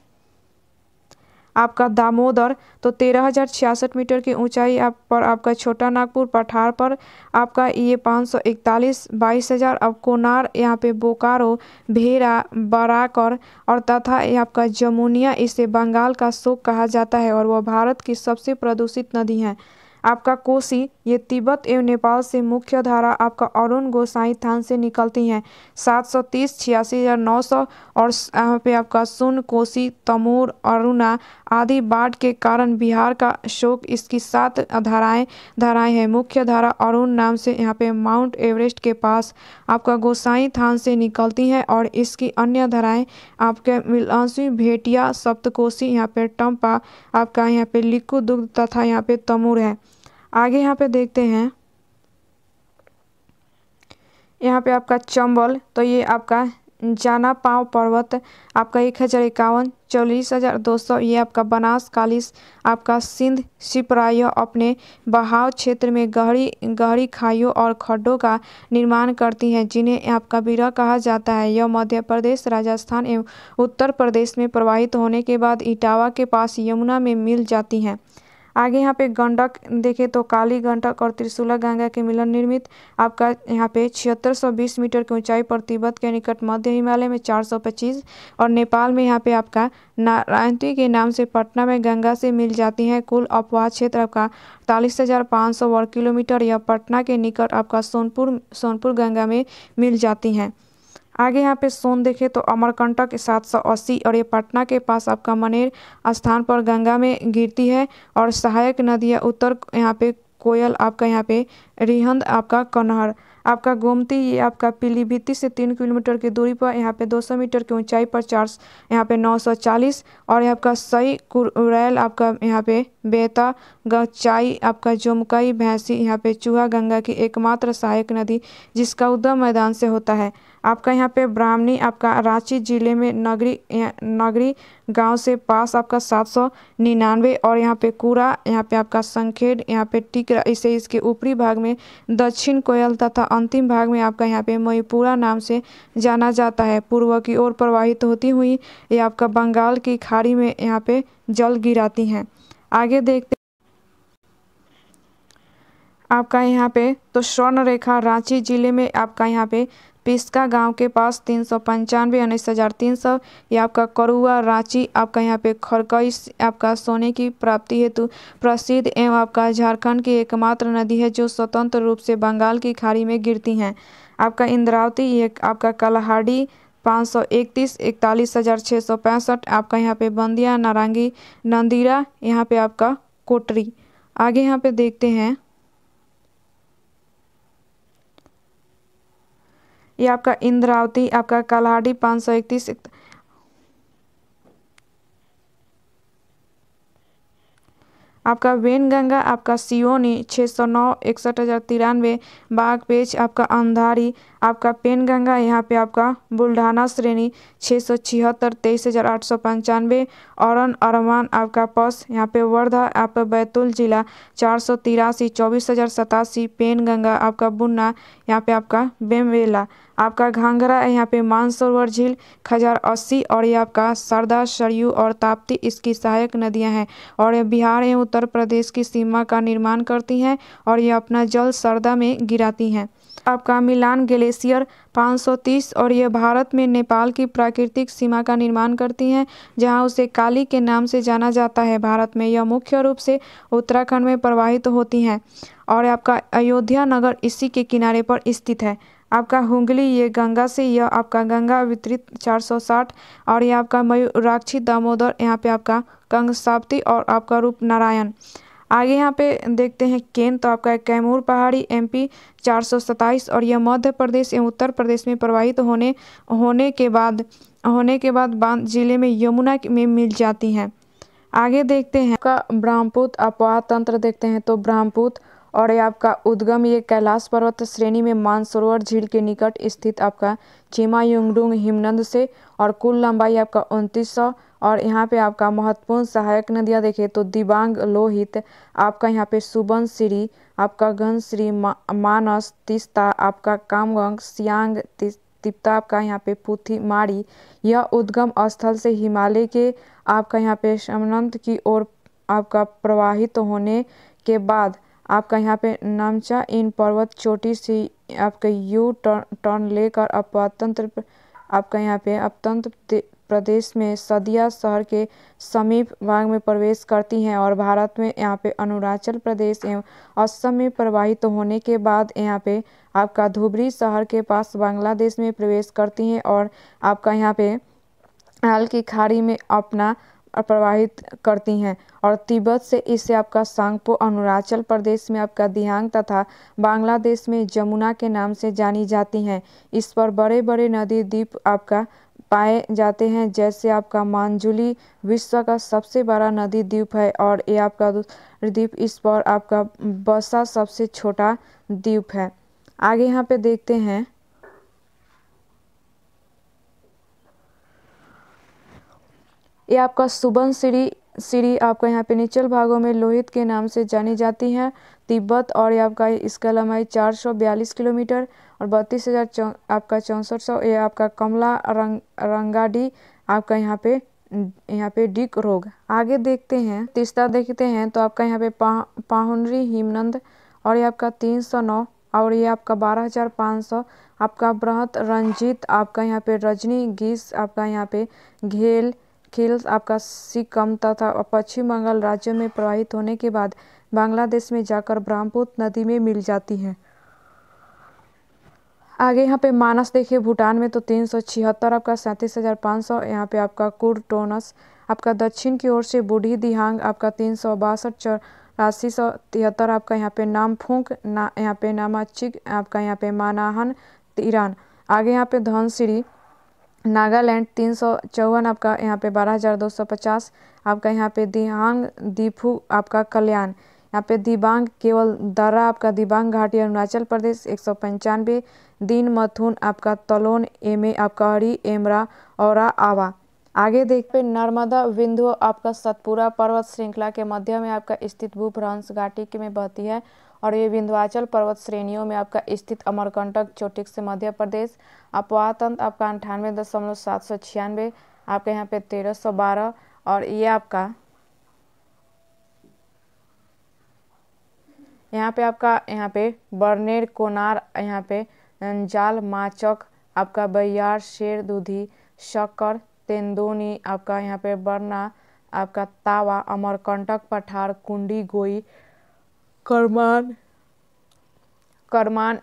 आपका दामोदर तो 13,066 मीटर की ऊंचाई पर आपका छोटा नागपुर पठार पर आपका ये 541, 22,000। अब कोनार यहाँ पे बोकारो, भेरा, बराकर और तथा ये आपका जमुनिया, इसे बंगाल का शोक कहा जाता है और वह भारत की सबसे प्रदूषित नदी है। आपका कोसी ये तिब्बत एवं नेपाल से मुख्य धारा आपका अरुण गोसाई थान से निकलती हैं 730, 86,900 और यहाँ पे आपका सुन, कोसी, तमोर, अरुणा आदि बाढ़ के कारण बिहार का शोक। इसकी 7 धाराएं हैं। मुख्य धारा अरुण नाम से यहाँ पे माउंट एवरेस्ट के पास आपका गोसाई थान से निकलती हैं और इसकी अन्य धाराएं आपके मिलांसी, भेटिया, सप्तकोशी, यहाँ पे टम्पा, आपका यहाँ पे लिक्कू दुग्ध तथा यहाँ पे तमूर है। आगे यहाँ पे देखते हैं, यहाँ पे आपका चंबल तो ये आपका जाना पाव पर्वत आपका 1051, 44,200। ये आपका बनास कालिस आपका सिंध सिपराय अपने बहाव क्षेत्र में गहरी खाइयों और खड्डों का निर्माण करती हैं जिन्हें आपका बिरह कहा जाता है। यह मध्य प्रदेश, राजस्थान एवं उत्तर प्रदेश में प्रवाहित होने के बाद इटावा के पास यमुना में मिल जाती हैं। आगे यहाँ पे गंडक देखें तो काली गंडक और त्रिशूला गंगा के मिलन निर्मित आपका यहाँ पे 7620 मीटर की ऊंचाई पर तिब्बत के निकट मध्य हिमालय में 425 और नेपाल में यहाँ पे आपका नारायणी के नाम से पटना में गंगा से मिल जाती हैं। कुल अपवाह क्षेत्र आपका 48,500 वर्ग किलोमीटर। यह पटना के निकट आपका सोनपुर गंगा में मिल जाती हैं। आगे यहाँ पे सोन देखें तो अमरकंटक 780 और ये पटना के पास आपका मनेर स्थान पर गंगा में गिरती है और सहायक नदियाँ उत्तर यहाँ पे कोयल, आपका यहाँ पे रिहंद, आपका कन्हर, आपका गोमती ये आपका पीलीभीत से 3 किलोमीटर की दूरी पर यहाँ पे 200 मीटर की ऊंचाई पर यहाँ पे 940 और आपका सई कुरैल आपका यहाँ पे बेता गचाई आपका जुमकई भैंसी यहाँ पे चूहा गंगा की एकमात्र सहायक नदी जिसका उद्गम मैदान से होता है। आपका यहाँ पे ब्राह्मणी आपका रांची जिले में नगरी गांव से पास आपका 799 और यहाँ पे कूरा यहाँ पे आपका संखेड़ यहाँ पे टिकरा, इसे इसके ऊपरी भाग में दक्षिण कोयल तथा अंतिम भाग में आपका यहाँ पे मईपुरा नाम से जाना जाता है। पूर्व की ओर प्रवाहित होती हुई ये आपका बंगाल की खाड़ी में यहाँ पे जल गिराती हैं। आगे देखते आपका यहाँ पे तो स्वर्ण रेखा रांची जिले में आपका यहाँ पे पिस्का गांव के पास 395, 19,300। ये आपका करुआ रांची आपका यहाँ पे खरकई आपका सोने की प्राप्ति हेतु प्रसिद्ध एवं आपका झारखंड की एकमात्र नदी है जो स्वतंत्र रूप से बंगाल की खाड़ी में गिरती हैं। आपका इंद्रावती ये आपका कलाहाड़ी 531, 41,665। आपका यहाँ पे बंदिया नारंगी नंदीरा यहाँ पे आपका कोटरी। आगे यहाँ पे देखते हैं, ये आपका इंद्रावती आपका कलाहाड़ी 531, आपका वेनगंगा आपका सियोनी 609, 61,093। बागपेच आपका अंधारी आपका पेनगंगा यहाँ पे आपका बुल्ढाना श्रेणी 676, 23,895। औरन अरमान आपका पस यहाँ पे वर्धा आपका बैतूल जिला 483, 24,087। पेनगंगा आपका बुन्ना यहाँ पे आपका बेमवेला आपका घाघरा यहाँ पे मानसरोवर झील 1080 और ये आपका सरदा, सरयू और ताप्ती इसकी सहायक नदियां हैं और ये बिहार एवं उत्तर प्रदेश की सीमा का निर्माण करती हैं और ये अपना जल सरदा में गिराती हैं। आपका मिलान ग्लेशियर 530 और ये भारत में नेपाल की प्राकृतिक सीमा का निर्माण करती हैं जहां उसे काली के नाम से जाना जाता है। भारत में यह मुख्य रूप से उत्तराखंड में प्रवाहित होती हैं और आपका अयोध्या नगर इसी के किनारे पर स्थित है। आपका हुगली ये गंगा से यह आपका गंगा वितरित 460 और ये आपका मयूराक्षी दामोदर यहाँ पे आपका कंगसावती और आपका रूप नारायण। आगे यहाँ पे देखते हैं केन तो आपका कैमूर पहाड़ी MP 427 और यह मध्य प्रदेश एवं उत्तर प्रदेश में प्रवाहित होने के बाद बांध जिले में यमुना में मिल जाती हैं। आगे देखते हैं आपका ब्रह्मपुत्र अपवाह तंत्र देखते हैं तो ब्रह्मपुत्र और ये आपका उद्गम ये कैलाश पर्वत श्रेणी में मानसरोवर झील के निकट स्थित आपका चिमायुंगडुंग हिमनद से और कुल लंबाई आपका 2900 और यहाँ पे आपका महत्वपूर्ण सहायक नदियाँ देखें तो दिबांग लोहित आपका यहाँ पे सुबनसिरी आपका घनश्री मानस तीस्ता आपका कामगंग सियांग तिप्ता आपका यहाँ पे पुथीमारी, यह उद्गम स्थल से हिमालय के आपका यहाँ पे समनंत की ओर आपका प्रवाहित होने के बाद आपका यहाँ पे नामचा इन पर्वत चोटी से आपका यू टर्न लेकर अपतंत्र आपका यहाँ पे अपतंत्र प्रदेश में सदिया शहर के समीप भाग में प्रवेश करती हैं और भारत में यहाँ पे अरुणाचल प्रदेश एवं असम में प्रवाहित होने के बाद यहाँ पे आपका धुबरी शहर के पास बांग्लादेश में प्रवेश करती हैं और आपका यहाँ पे हाल की खाड़ी में अपना प्रवाहित करती हैं और तिब्बत से इसे आपका सांगपो अरुणाचल प्रदेश में आपका दिहांग तथा बांग्लादेश में जमुना के नाम से जानी जाती हैं। इस पर बड़े बड़े नदी द्वीप आपका पाए जाते हैं, जैसे आपका मांजुली विश्व का सबसे बड़ा नदी द्वीप है और ये आपका द्वीप, इस पर आपका बसा सबसे छोटा द्वीप है। आगे यहाँ पे देखते हैं ये आपका सुबनसिरी आपका यहाँ पे निचल भागों में लोहित के नाम से जानी जाती है तिब्बत, और ये आपका इसका लंबाई 442 किलोमीटर और 32,000 आपका 6400। ये आपका कमला रंगाडी आपका यहाँ पे डिक रोग। आगे देखते हैं तीसरा देखते हैं तो आपका यहाँ पे पाहुनरी हिमनंद और ये आपका 309 और ये आपका 12,500। आपका बृहत रंजीत आपका यहाँ पे रजनी गीस आपका यहाँ पे घेल खिल्स आपका सिक्किम तथा पश्चिम बंगाल राज्यों में प्रवाहित होने के बाद बांग्लादेश में जाकर ब्रह्मपुत्र नदी में मिल जाती हैं। आगे यहाँ पे मानस देखिए भूटान में तो 376 आपका 37,500। यहाँ पे आपका कुरटोनस आपका दक्षिण की ओर से बूढ़ी दिहांग आपका 362 8473। आपका यहाँ पे नामफूंक यहाँ पे नामाचिक आपका यहाँ पे मानाहन ईरान। आगे यहाँ पे धनसिरी नागालैंड 354 आपका यहाँ पे 12,250। आपका यहाँ पे दिहांग दीफू आपका कल्याण। यहाँ पे दिबांग केवल दर्रा आपका दिबांग घाटी अरुणाचल प्रदेश 195। दिन मथुन आपका तलोन एमे आपका हरी एमरा और आवा। आगे देख पे नर्मदा विंध्य आपका सतपुरा पर्वत श्रृंखला के मध्य में आपका स्थित भूभ्रंश घाटी में बहती है और ये विंध्याचल पर्वत श्रेणियों में आपका स्थित अमरकंटक चोटिक से मध्य प्रदेश। अपवातंत्र आपका 98.796 आपके यहाँ पे 1312 और ये आपका यहाँ पे बरनेर कोनार यहाँ पे जाल माचक आपका बैयार शेर दूधी शक्कर तेंदोनी आपका यहाँ पे बरना आपका तावा अमरकंटक पठार कुंडी गोई करमान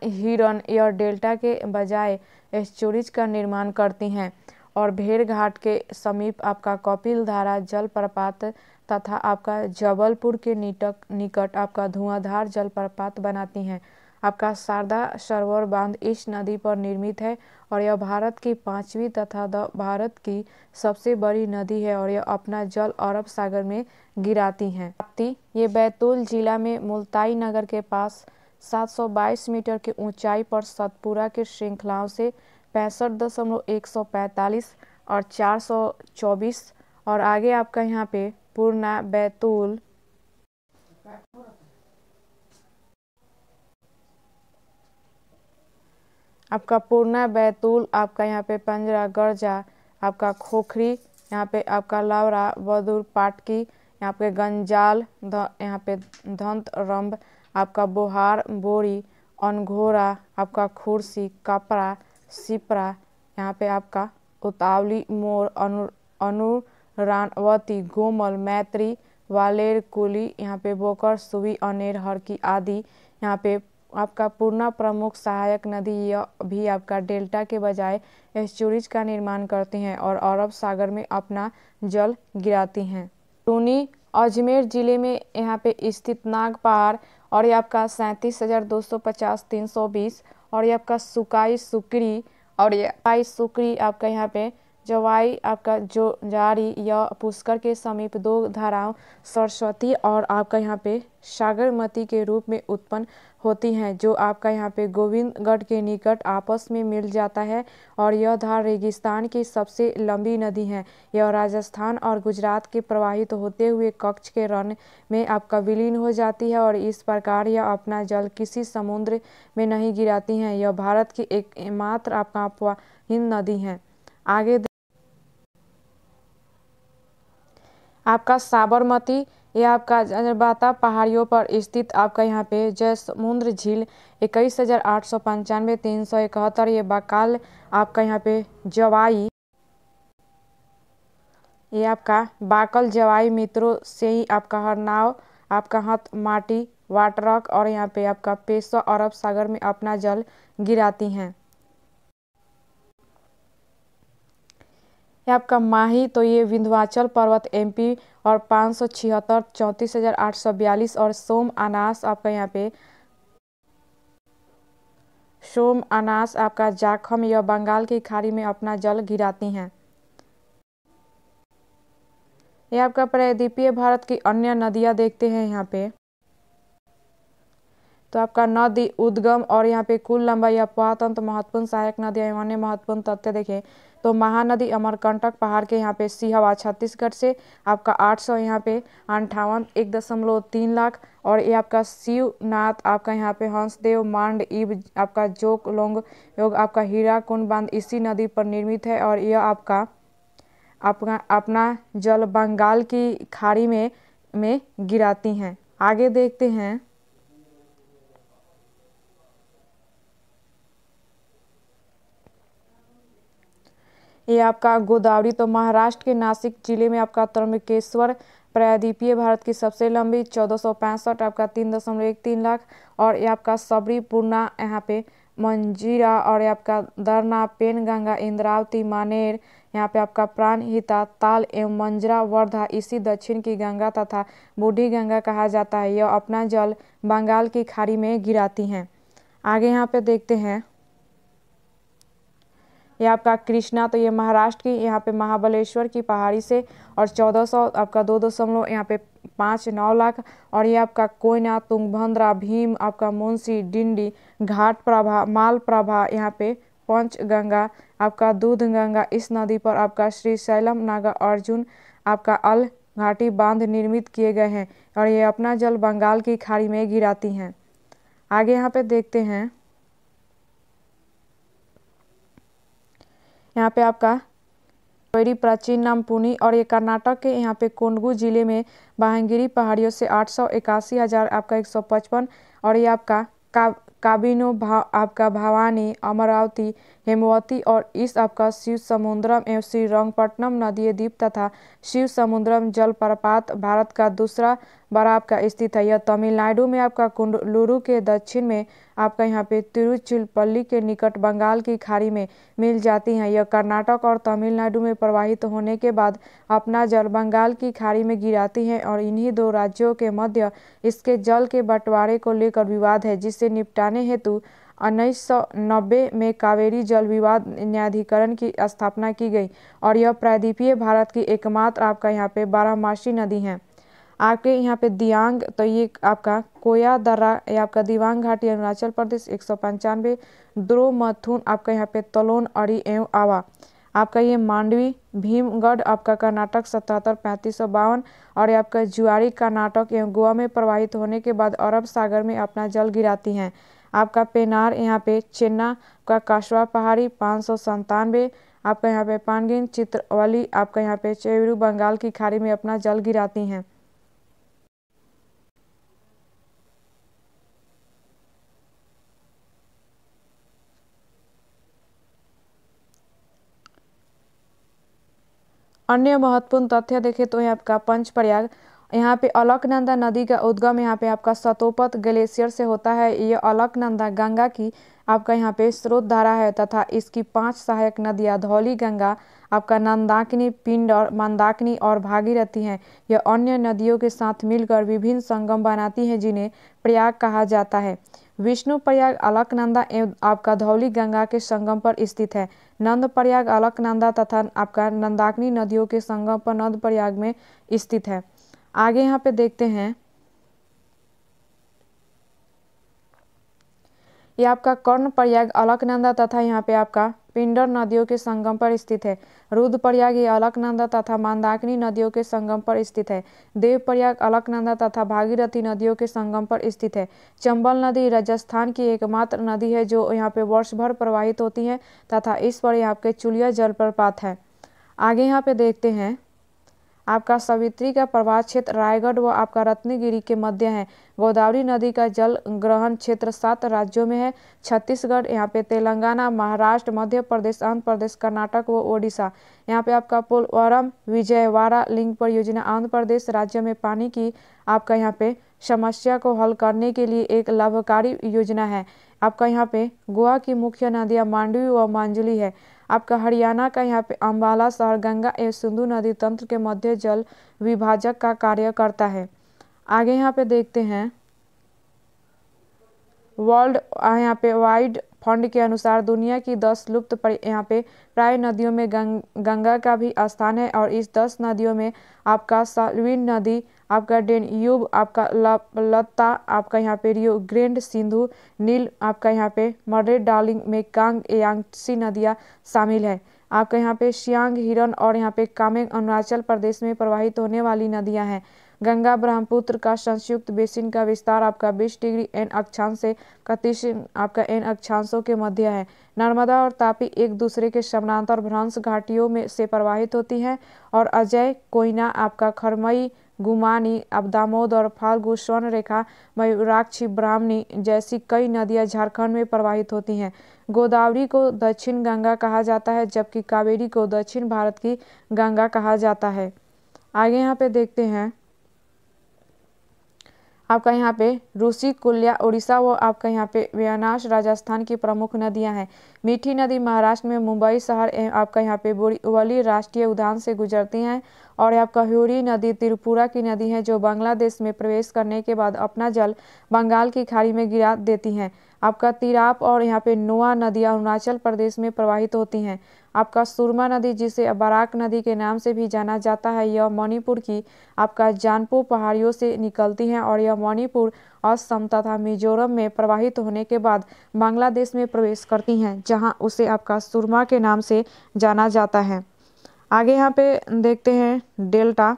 हिरन एयर डेल्टा के बजाय एस्चुरिज का निर्माण करती हैं और भेड़घाट के समीप आपका कपिल धारा जलप्रपात तथा आपका जबलपुर के निकट आपका धुआंधार जलप्रपात बनाती हैं। आपका शारदा सरोवर बांध इस नदी पर निर्मित है और यह भारत की 5वीं तथा भारत की सबसे बड़ी नदी है और यह अपना जल अरब सागर में गिराती हैं। ये बैतूल जिला में मुल्ताई नगर के पास 722 मीटर की ऊंचाई पर सतपुरा की श्रृंखलाओं से 65.145 और 424 और आगे आपका यहाँ पे पूर्णा बैतूल आपका पूर्णा बैतूल आपका यहाँ पे पंजरा गरजा आपका खोखरी यहाँ पे आपका लावरा बदूर पाटकी यहाँ पे गंजाल यहाँ पे धंत रंभ आपका बोहार बोरी अनघोरा आपका खुर्सी कपड़ा सिपरा यहाँ पे आपका उतावली मोर अनुरानवती गोमल मैत्री वालेर कुली यहाँ पे बोकर सुवी अनेर हरकी आदि। यहाँ पे आपका पूर्णा प्रमुख सहायक नदी यह भी आपका डेल्टा के बजाय एस्चुरिज का निर्माण करती हैं और अरब सागर में अपना जल गिराती हैं। टूनी अजमेर जिले में यहाँ पे स्थित नाग पहाड़ और ये आपका 37,250 320 और ये आपका सुकाई सुकरी और ये पाई सुकरी आपका यहाँ पे जवाई आपका जो जारी या पुष्कर के समीप 2 धाराओं सरस्वती और आपका यहाँ पे सागरमती के रूप में उत्पन्न होती हैं, जो आपका यहाँ पे गोविंदगढ़ के निकट आपस में मिल जाता है। और यह धार रेगिस्तान की सबसे लंबी नदी है। यह राजस्थान और गुजरात के प्रवाहित होते हुए कच्छ के रण में आपका विलीन हो जाती है और इस प्रकार यह अपना जल किसी समुद्र में नहीं गिराती हैं। यह भारत की एकमात्र आपका अपवाहीन नदी है। आगे आपका साबरमती, यह आपका जलबाता पहाड़ियों पर स्थित आपका यहाँ पे जयसमुद्र झील 21,895 371, ये बकाल आपका यहाँ पे जवाई, ये आपका बाकल जवाई मित्रों से ही आपका हरनाव, आपका हथ माटी वाटरक और यहाँ पे आपका पेशवा अरब सागर में अपना जल गिराती हैं। ये आपका माही, तो ये विंध्याचल पर्वत एमपी और 576 34,842 और सोम अनास आपका यहाँ पे सोम अनास आपका जाखम, यह बंगाल की खाड़ी में अपना जल गिराती हैं। ये आपका प्रायद्वीपीय भारत की अन्य नदियाँ देखते हैं यहाँ पे। तो आपका नदी उद्गम और यहाँ पे कुल लंबाई अत्यंत महत्वपूर्ण सहायक नदियाँ एवं अन्य महत्वपूर्ण तथ्य देखें तो महानदी अमरकंटक पहाड़ के यहाँ पे सिहवा छत्तीसगढ़ से आपका 800 यहाँ पे 58.1.3 लाख और ये आपका शिवनाथ आपका यहाँ पे हंसदेव मांड इब आपका जोक लोंग योग आपका हीराकुंड बांध इसी नदी पर निर्मित है और यह आपका अपना जल बंगाल की खाड़ी में गिराती हैं। आगे देखते हैं। ये आपका गोदावरी, तो महाराष्ट्र के नासिक जिले में आपका त्र्यंबकेश्वर प्रायद्वीपीय भारत की सबसे लंबी 1465 आपका 3.13 लाख और ये आपका सबरी पूर्णा यहाँ पे मंजीरा और ये आपका दरना पेनगंगा इंद्रावती मानेर यहाँ पे आपका प्राणहिता ताल एवं मंजरा वर्धा इसी दक्षिण की गंगा तथा बूढ़ी गंगा कहा जाता है। यह अपना जल बंगाल की खाड़ी में गिराती हैं। आगे यहाँ पे देखते हैं। यह आपका कृष्णा, तो ये महाराष्ट्र की यहाँ पे महाबलेश्वर की पहाड़ी से और 1400 आपका 2 यहाँ पे 5-9 लाख और ये आपका कोयना तुंगभद्रा भीम आपका मुंशी डिंडी घाट प्रभा माल प्रभा यहाँ पे पंचगंगा आपका दूध गंगा इस नदी पर आपका श्रीशैलम नागा अर्जुन आपका अल घाटी बांध निर्मित किए गए हैं और ये अपना जल बंगाल की खाड़ी में गिराती हैं। आगे यहाँ पे देखते हैं। यहाँ पे आपका प्राचीन नाम पुनी और ये कर्नाटक के यहाँ पे कोंडगू जिले में बाहंगिरी पहाड़ियों से 881,000 आपका 155 और ये आपका काबिनो आपका भवानी अमरावती हेमवती और इस आपका शिव समुद्रम एवं श्रीरंगपट्टनम नदी द्वीप तथा शिव समुद्रम जलप्रपात भारत का दूसरा बड़ा आपका स्थित है। यह तमिलनाडु में आपका कुंडलुरु के दक्षिण में आपका यहाँ पे तिरुचिरापल्ली के निकट बंगाल की खाड़ी में मिल जाती हैं। यह कर्नाटक और तमिलनाडु में प्रवाहित होने के बाद अपना जल बंगाल की खाड़ी में गिराती हैं और इन्हीं दो राज्यों के मध्य इसके जल के बंटवारे को लेकर विवाद है, जिससे निपटाने हेतु 1990 में कावेरी जल विवाद न्यायाधिकरण की स्थापना की गई और यह प्रायद्वीपीय भारत की एकमात्र आपका यहाँ पे बारहमासी नदी है। आपके यहाँ पे दियांग, तो ये आपका कोया दर्रा ये आपका दिवांग घाटी अरुणाचल प्रदेश 195 द्रो मथुन आपका यहाँ पे तलोन अड़ी एवं आवा आपका ये मांडवी भीमगढ़ आपका कर्नाटक 77 3552 और ये आपका जुआरी कर्नाटक एवं गोवा में प्रवाहित होने के बाद अरब सागर में अपना जल गिराती हैं। आपका पेनार यहाँ पे चेन्ना का काशवा पहाड़ी 597 आपका यहाँ पे पानगिन चित्रवली आपका यहाँ पे चेरू बंगाल की खाड़ी में अपना जल गिराती हैं। अन्य महत्वपूर्ण तथ्य देखें तो यहाँ आपका पंचप्रयाग यहाँ पे अलकनंदा नदी का उद्गम यहाँ पे आपका सतोपत ग्लेशियर से होता है। ये अलकनंदा गंगा की आपका यहाँ पे स्रोत धारा है तथा इसकी 5 सहायक नदियाँ धौली गंगा आपका नंदाकिनी पिंड और मंदाकिनी और भागीरथी हैं। यह अन्य नदियों के साथ मिलकर विभिन्न संगम बनाती हैं जिन्हें प्रयाग कहा जाता है। विष्णुप्रयाग अलकनंदा एवं आपका धौली गंगा के संगम पर स्थित है। नंदप्रयाग अलकनंदा तथा आपका नंदाकिनी नदियों के संगम पर नंदप्रयाग में स्थित है। आगे यहाँ पे देखते हैं, ये आपका कर्णप्रयाग अलकनंदा तथा यहाँ पे आपका पिंडर नदियों के संगम पर स्थित है। रुद्रप्रयाग ये अलकनंदा तथा मंदाकिनी नदियों के संगम पर स्थित है। देवप्रयाग अलकनंदा तथा भागीरथी नदियों के संगम पर स्थित है। चंबल नदी राजस्थान की एकमात्र नदी है जो यहाँ पे वर्ष भर प्रवाहित होती है तथा इस पर यहाँ पे चुलिया जलप्रपात है। आगे यहाँ पे देखते हैं, आपका सावित्री का प्रवाह क्षेत्र रायगढ़ व आपका रत्नगिरी के मध्य है। गोदावरी नदी का जल ग्रहण क्षेत्र 7 राज्यों में है। छत्तीसगढ़, यहाँ पे तेलंगाना, महाराष्ट्र, मध्य प्रदेश, आंध्र प्रदेश, कर्नाटक व ओडिशा। यहाँ पे आपका पोलवरम विजयवाड़ा लिंक परियोजना आंध्र प्रदेश राज्य में पानी की आपका यहाँ पे समस्या को हल करने के लिए एक लाभकारी योजना है। आपका यहाँ पे गोवा की मुख्य नदियाँ मांडवी व मांजुली है। आपका हरियाणा का यहाँ पे अम्बाला शहर गंगा एवं सिंधु नदी तंत्र के मध्य जल विभाजक का कार्य करता है। आगे यहाँ पे देखते हैं, वर्ल्ड यहाँ पे वाइड फंड के अनुसार दुनिया की 10 लुप्त यहाँ पे प्राय नदियों में गंगा का भी स्थान है और इस 10 नदियों में आपका साल्विन नदी, आपका डेन्यूब, आपका लत्ता, आपका यहाँ पे रियो ग्रैंड, सिंधु, नील, आपका यहाँ पे मर्रे, डार्लिंग, मेकांग, यांगत्से नदियाँ शामिल है। आपका यहाँ पे सियांग, हिरन और यहाँ पे कामेंग अरुणाचल प्रदेश में प्रवाहित होने वाली नदियाँ हैं। गंगा ब्रह्मपुत्र का संयुक्त बेसिन का विस्तार आपका 20 डिग्री एन अक्षांश से 31 आपका एन अक्षांशों के मध्य है। नर्मदा और तापी एक दूसरे के समानांतर भ्रंश घाटियों में से प्रवाहित होती हैं और अजय, कोयना, आपका खरमई, गुमानी, अब दामोद और फाल्गु, स्वर्णरेखा, मयूराक्षी, ब्राह्मणी जैसी कई नदियां झारखंड में प्रवाहित होती हैं। गोदावरी को दक्षिण गंगा कहा जाता है जबकि कावेरी को दक्षिण भारत की गंगा कहा जाता है। आगे यहाँ पे देखते हैं, आपका यहाँ पे रूसी, कुल्या उड़ीसा व आपका यहाँ पे व्यानाश राजस्थान की प्रमुख नदियाँ हैं। मीठी नदी महाराष्ट्र में मुंबई शहर एवं आपका यहाँ पे बोरीवली राष्ट्रीय उद्यान से गुजरती हैं और आपका ह्यूरी नदी त्रिपुरा की नदी है जो बांग्लादेश में प्रवेश करने के बाद अपना जल बंगाल की खाड़ी में गिरा देती हैं। आपका तिराप और यहाँ पे नोआ नदियाँ अरुणाचल प्रदेश में प्रवाहित होती हैं। आपका सुरमा नदी जिसे बराक नदी के नाम से भी जाना जाता है, यह मणिपुर की आपका जानपो पहाड़ियों से निकलती हैं और यह मणिपुर, असम तथा मिजोरम में प्रवाहित होने के बाद बांग्लादेश में प्रवेश करती हैं जहां उसे आपका सुरमा के नाम से जाना जाता है। आगे यहाँ पे देखते हैं डेल्टा।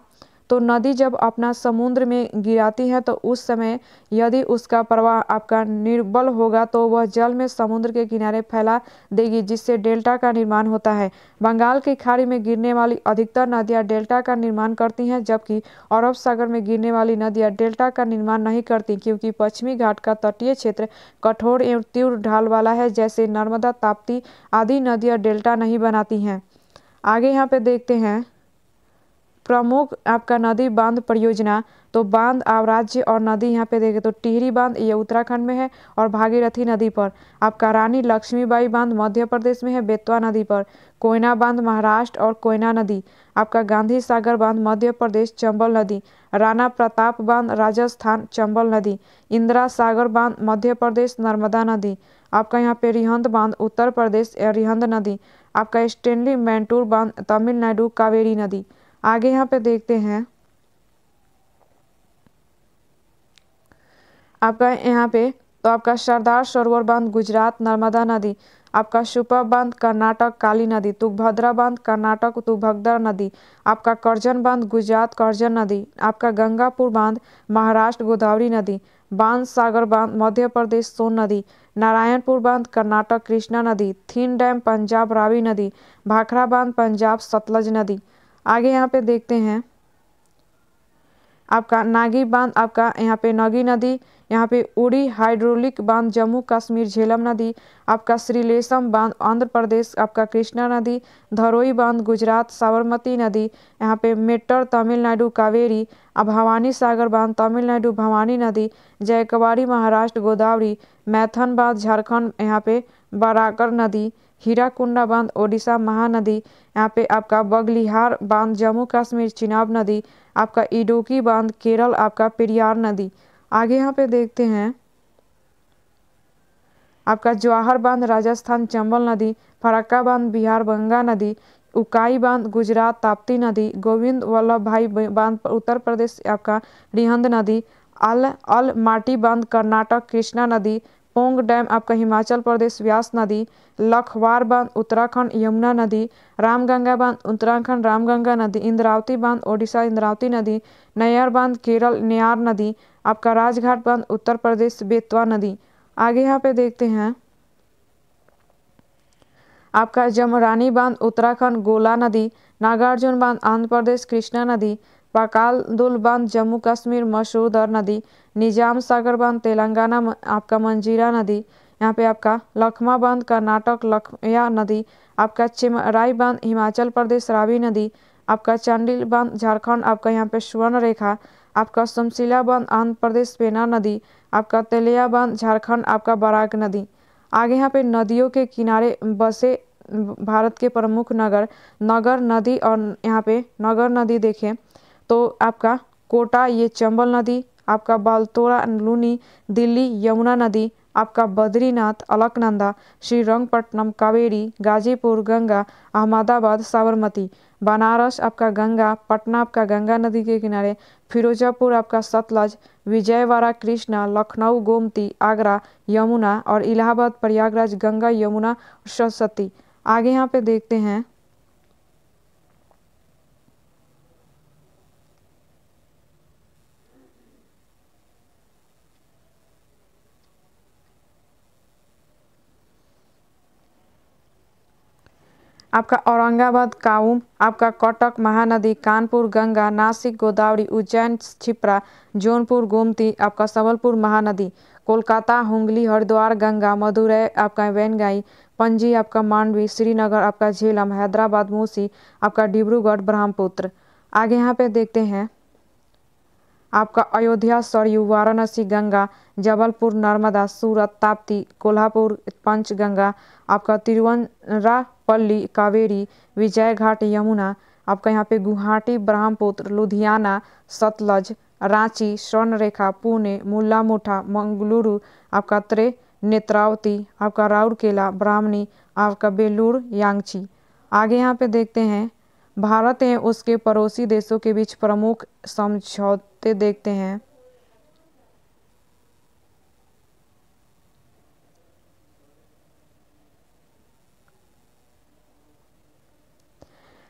तो नदी जब अपना समुद्र में गिराती है तो उस समय यदि उसका प्रवाह आपका निर्बल होगा तो वह जल में समुद्र के किनारे फैला देगी जिससे डेल्टा का निर्माण होता है। बंगाल की खाड़ी में गिरने वाली अधिकतर नदियां डेल्टा का निर्माण करती हैं जबकि अरब सागर में गिरने वाली नदियां डेल्टा का निर्माण नहीं करती क्योंकि पश्चिमी घाट का तटीय क्षेत्र कठोर एवं तीव्र ढाल वाला है। जैसे नर्मदा, ताप्ती आदि नदियाँ डेल्टा नहीं बनाती हैं। आगे यहाँ पे देखते हैं प्रमुख आपका नदी बांध परियोजना। तो बांध राज्य और नदी यहाँ पे देखें तो टिहरी बांध ये उत्तराखंड में है और भागीरथी नदी पर। आपका रानी लक्ष्मीबाई बांध मध्य प्रदेश में है बेतवा नदी पर। कोयना बांध महाराष्ट्र और कोयना नदी। आपका गांधी सागर बांध मध्य प्रदेश चंबल नदी। राणा प्रताप बांध राजस्थान चंबल नदी। इंदिरा सागर बांध मध्य प्रदेश नर्मदा नदी। आपका यहाँ पे रिहंद बांध उत्तर प्रदेश रिहंद नदी। आपका स्टेनली मैंटूर बांध तमिलनाडु कावेरी नदी। आगे यहाँ पे देखते हैं आपका यहाँ पे तो आपका सरदार सरोवर बांध गुजरात नर्मदा नदी। आपका सुपा बांध कर्नाटक काली नदी। तुंगभद्रा बांध कर्नाटक तुंगभद्रा नदी। आपका करजन बांध गुजरात करजन नदी। आपका गंगापुर बांध महाराष्ट्र गोदावरी नदी। बांध सागर बांध मध्य प्रदेश सोन नदी। नारायणपुर बांध कर्नाटक कृष्णा नदी। थीन डैम पंजाब रावी नदी। भाखड़ा बांध पंजाब सतलज नदी। आगे यहाँ पे देखते हैं आपका नागी बांध आपका यहाँ पे नगी नदी। यहाँ पे उड़ी हाइड्रोलिक बांध जम्मू कश्मीर झेलम नदी। आपका श्रीलेशम बांध आंध्र प्रदेश आपका कृष्णा नदी। धरोई बांध गुजरात साबरमती नदी। यहाँ पे मेट्टर तमिलनाडु कावेरी। भवानी सागर बांध तमिलनाडु भवानी नदी। जयकवाड़ी महाराष्ट्र गोदावरी। मैथन बांध झारखंड यहाँ पे बराकर नदी। हीराकुंडा बांध ओडिशा महानदी। यहाँ पे आपका बगलिहार बांध जम्मू कश्मीर चिनाब नदी। आपका इडोकी बांध केरल आपका पेरियार नदी। आगे यहाँ पे देखते हैं आपका जवाहर बांध राजस्थान चंबल नदी, फरक्का बांध बिहार गंगा नदी, उकाई बांध गुजरात ताप्ती नदी, गोविंद वल्लभ भाई बांध उत्तर प्रदेश आपका रिहंद नदी, अल माटी बांध कर्नाटक कृष्णा नदी, पोंग डैम आपका हिमाचल प्रदेश व्यास नदी, लखवार बांध उत्तराखंड यमुना नदी, रामगंगा बांध उत्तराखंड रामगंगा नदी, इंद्रावती बांध ओडिशा इंद्रावती नदी, नैयर बांध केरल नेयार नदी, आपका राजघाट बांध उत्तर प्रदेश बेतवा नदी। आगे यहाँ पे देखते हैं आपका जमरानी बांध उत्तराखंड गोला नदी, नागार्जुन बांध आंध्र प्रदेश कृष्णा नदी, पाकालदुल बांध जम्मू कश्मीर मसूरदर नदी, निजाम सागर बांध तेलंगाना आपका मंजीरा नदी, यहाँ पे आपका लखमा बांध कर्नाटक लखया नदी, आपका चिमराई बांध हिमाचल प्रदेश रावी नदी, आपका चांडिल बांध झारखंड आपका यहाँ पे स्वर्ण रेखा, आपका समशिला बांध आंध्र प्रदेश पेना नदी, आपका तेलिया बांध झारखंड आपका बराक नदी। आगे यहाँ पे नदियों के किनारे बसे भारत के प्रमुख नगर नदी, और यहाँ पे नगर नदी देखें तो आपका कोटा ये चंबल नदी, आपका बालतोरा लूनी दिल्ली यमुना नदी, आपका बद्रीनाथ अलकनंदा, श्रीरंगपट्टनम कावेरी, गाजीपुर गंगा, अहमदाबाद साबरमती, बनारस आपका गंगा, पटना आपका गंगा नदी के किनारे, फिरोजापुर आपका सतलज, विजयवाड़ा कृष्णा, लखनऊ गोमती, आगरा यमुना और इलाहाबाद प्रयागराज गंगा यमुना सरस्वती। आगे यहाँ पे देखते हैं आपका औरंगाबाद काउम, आपका कटक महानदी, कानपुर गंगा, नासिक गोदावरी, उज्जैन क्षिप्रा, जौनपुर गोमती, आपका संबलपुर महानदी, कोलकाता हुगली हरिद्वार गंगा, मदुरै आपका वैनगाई, पणजी आपका मांडवी, श्रीनगर आपका झेलम, हैदराबाद मूसी, आपका डिब्रूगढ़ ब्रह्मपुत्र। आगे यहाँ पे देखते हैं आपका अयोध्या सरयू, वाराणसी गंगा, जबलपुर नर्मदा, सूरत ताप्ती, कोल्हापुर पंचगंगा, आपका तिरुवनंतपुरम कावेरी, विजयघाट यमुना, आपका यहाँ पे गुवाहाटी ब्रह्मपुत्र, लुधियाना सतलज, रांची स्वर्णरेखा, पुणे मुल्ला मुठा, मंगलुरु आपका नेत्रावती, आपका राउरकेला ब्राह्मणी, आपका बेलूर यांगची। आगे यहाँ पे देखते हैं भारत एवं उसके पड़ोसी देशों के बीच प्रमुख समझौते देखते हैं।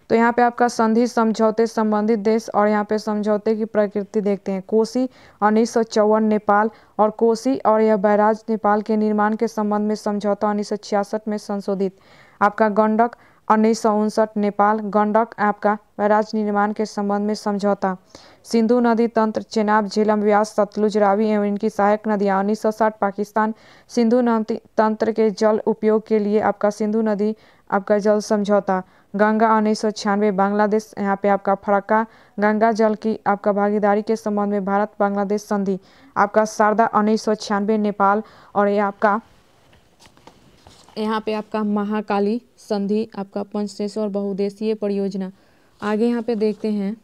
तो यहाँ पे आपका संधि समझौते संबंधित देश और यहाँ पे समझौते की प्रकृति देखते हैं। कोसी 1954 नेपाल और कोसी और यह बैराज नेपाल के निर्माण के संबंध में समझौता 1966 में संशोधित। आपका गंडक 1959 नेपाल, गंडक आपका बैराज निर्माण के संबंध में समझौता। सिंधु नदी तंत्र चेनाब झेलम व्यास सतलुज रावी एवं इनकी सहायक नदियाँ 1960 पाकिस्तान सिंधु नदी तंत्र के जल उपयोग के लिए आपका सिंधु नदी आपका जल समझौता। गंगा 1996 बांग्लादेश, यहाँ पे आपका फरक्का गंगा जल की आपका भागीदारी के संबंध में भारत बांग्लादेश संधि। आपका शारदा 1996 नेपाल और ये आपका यहाँ पे आपका महाकाली संधि आपका पंचदेशीय बहुउद्देशीय परियोजना। आगे यहाँ पे देखते हैं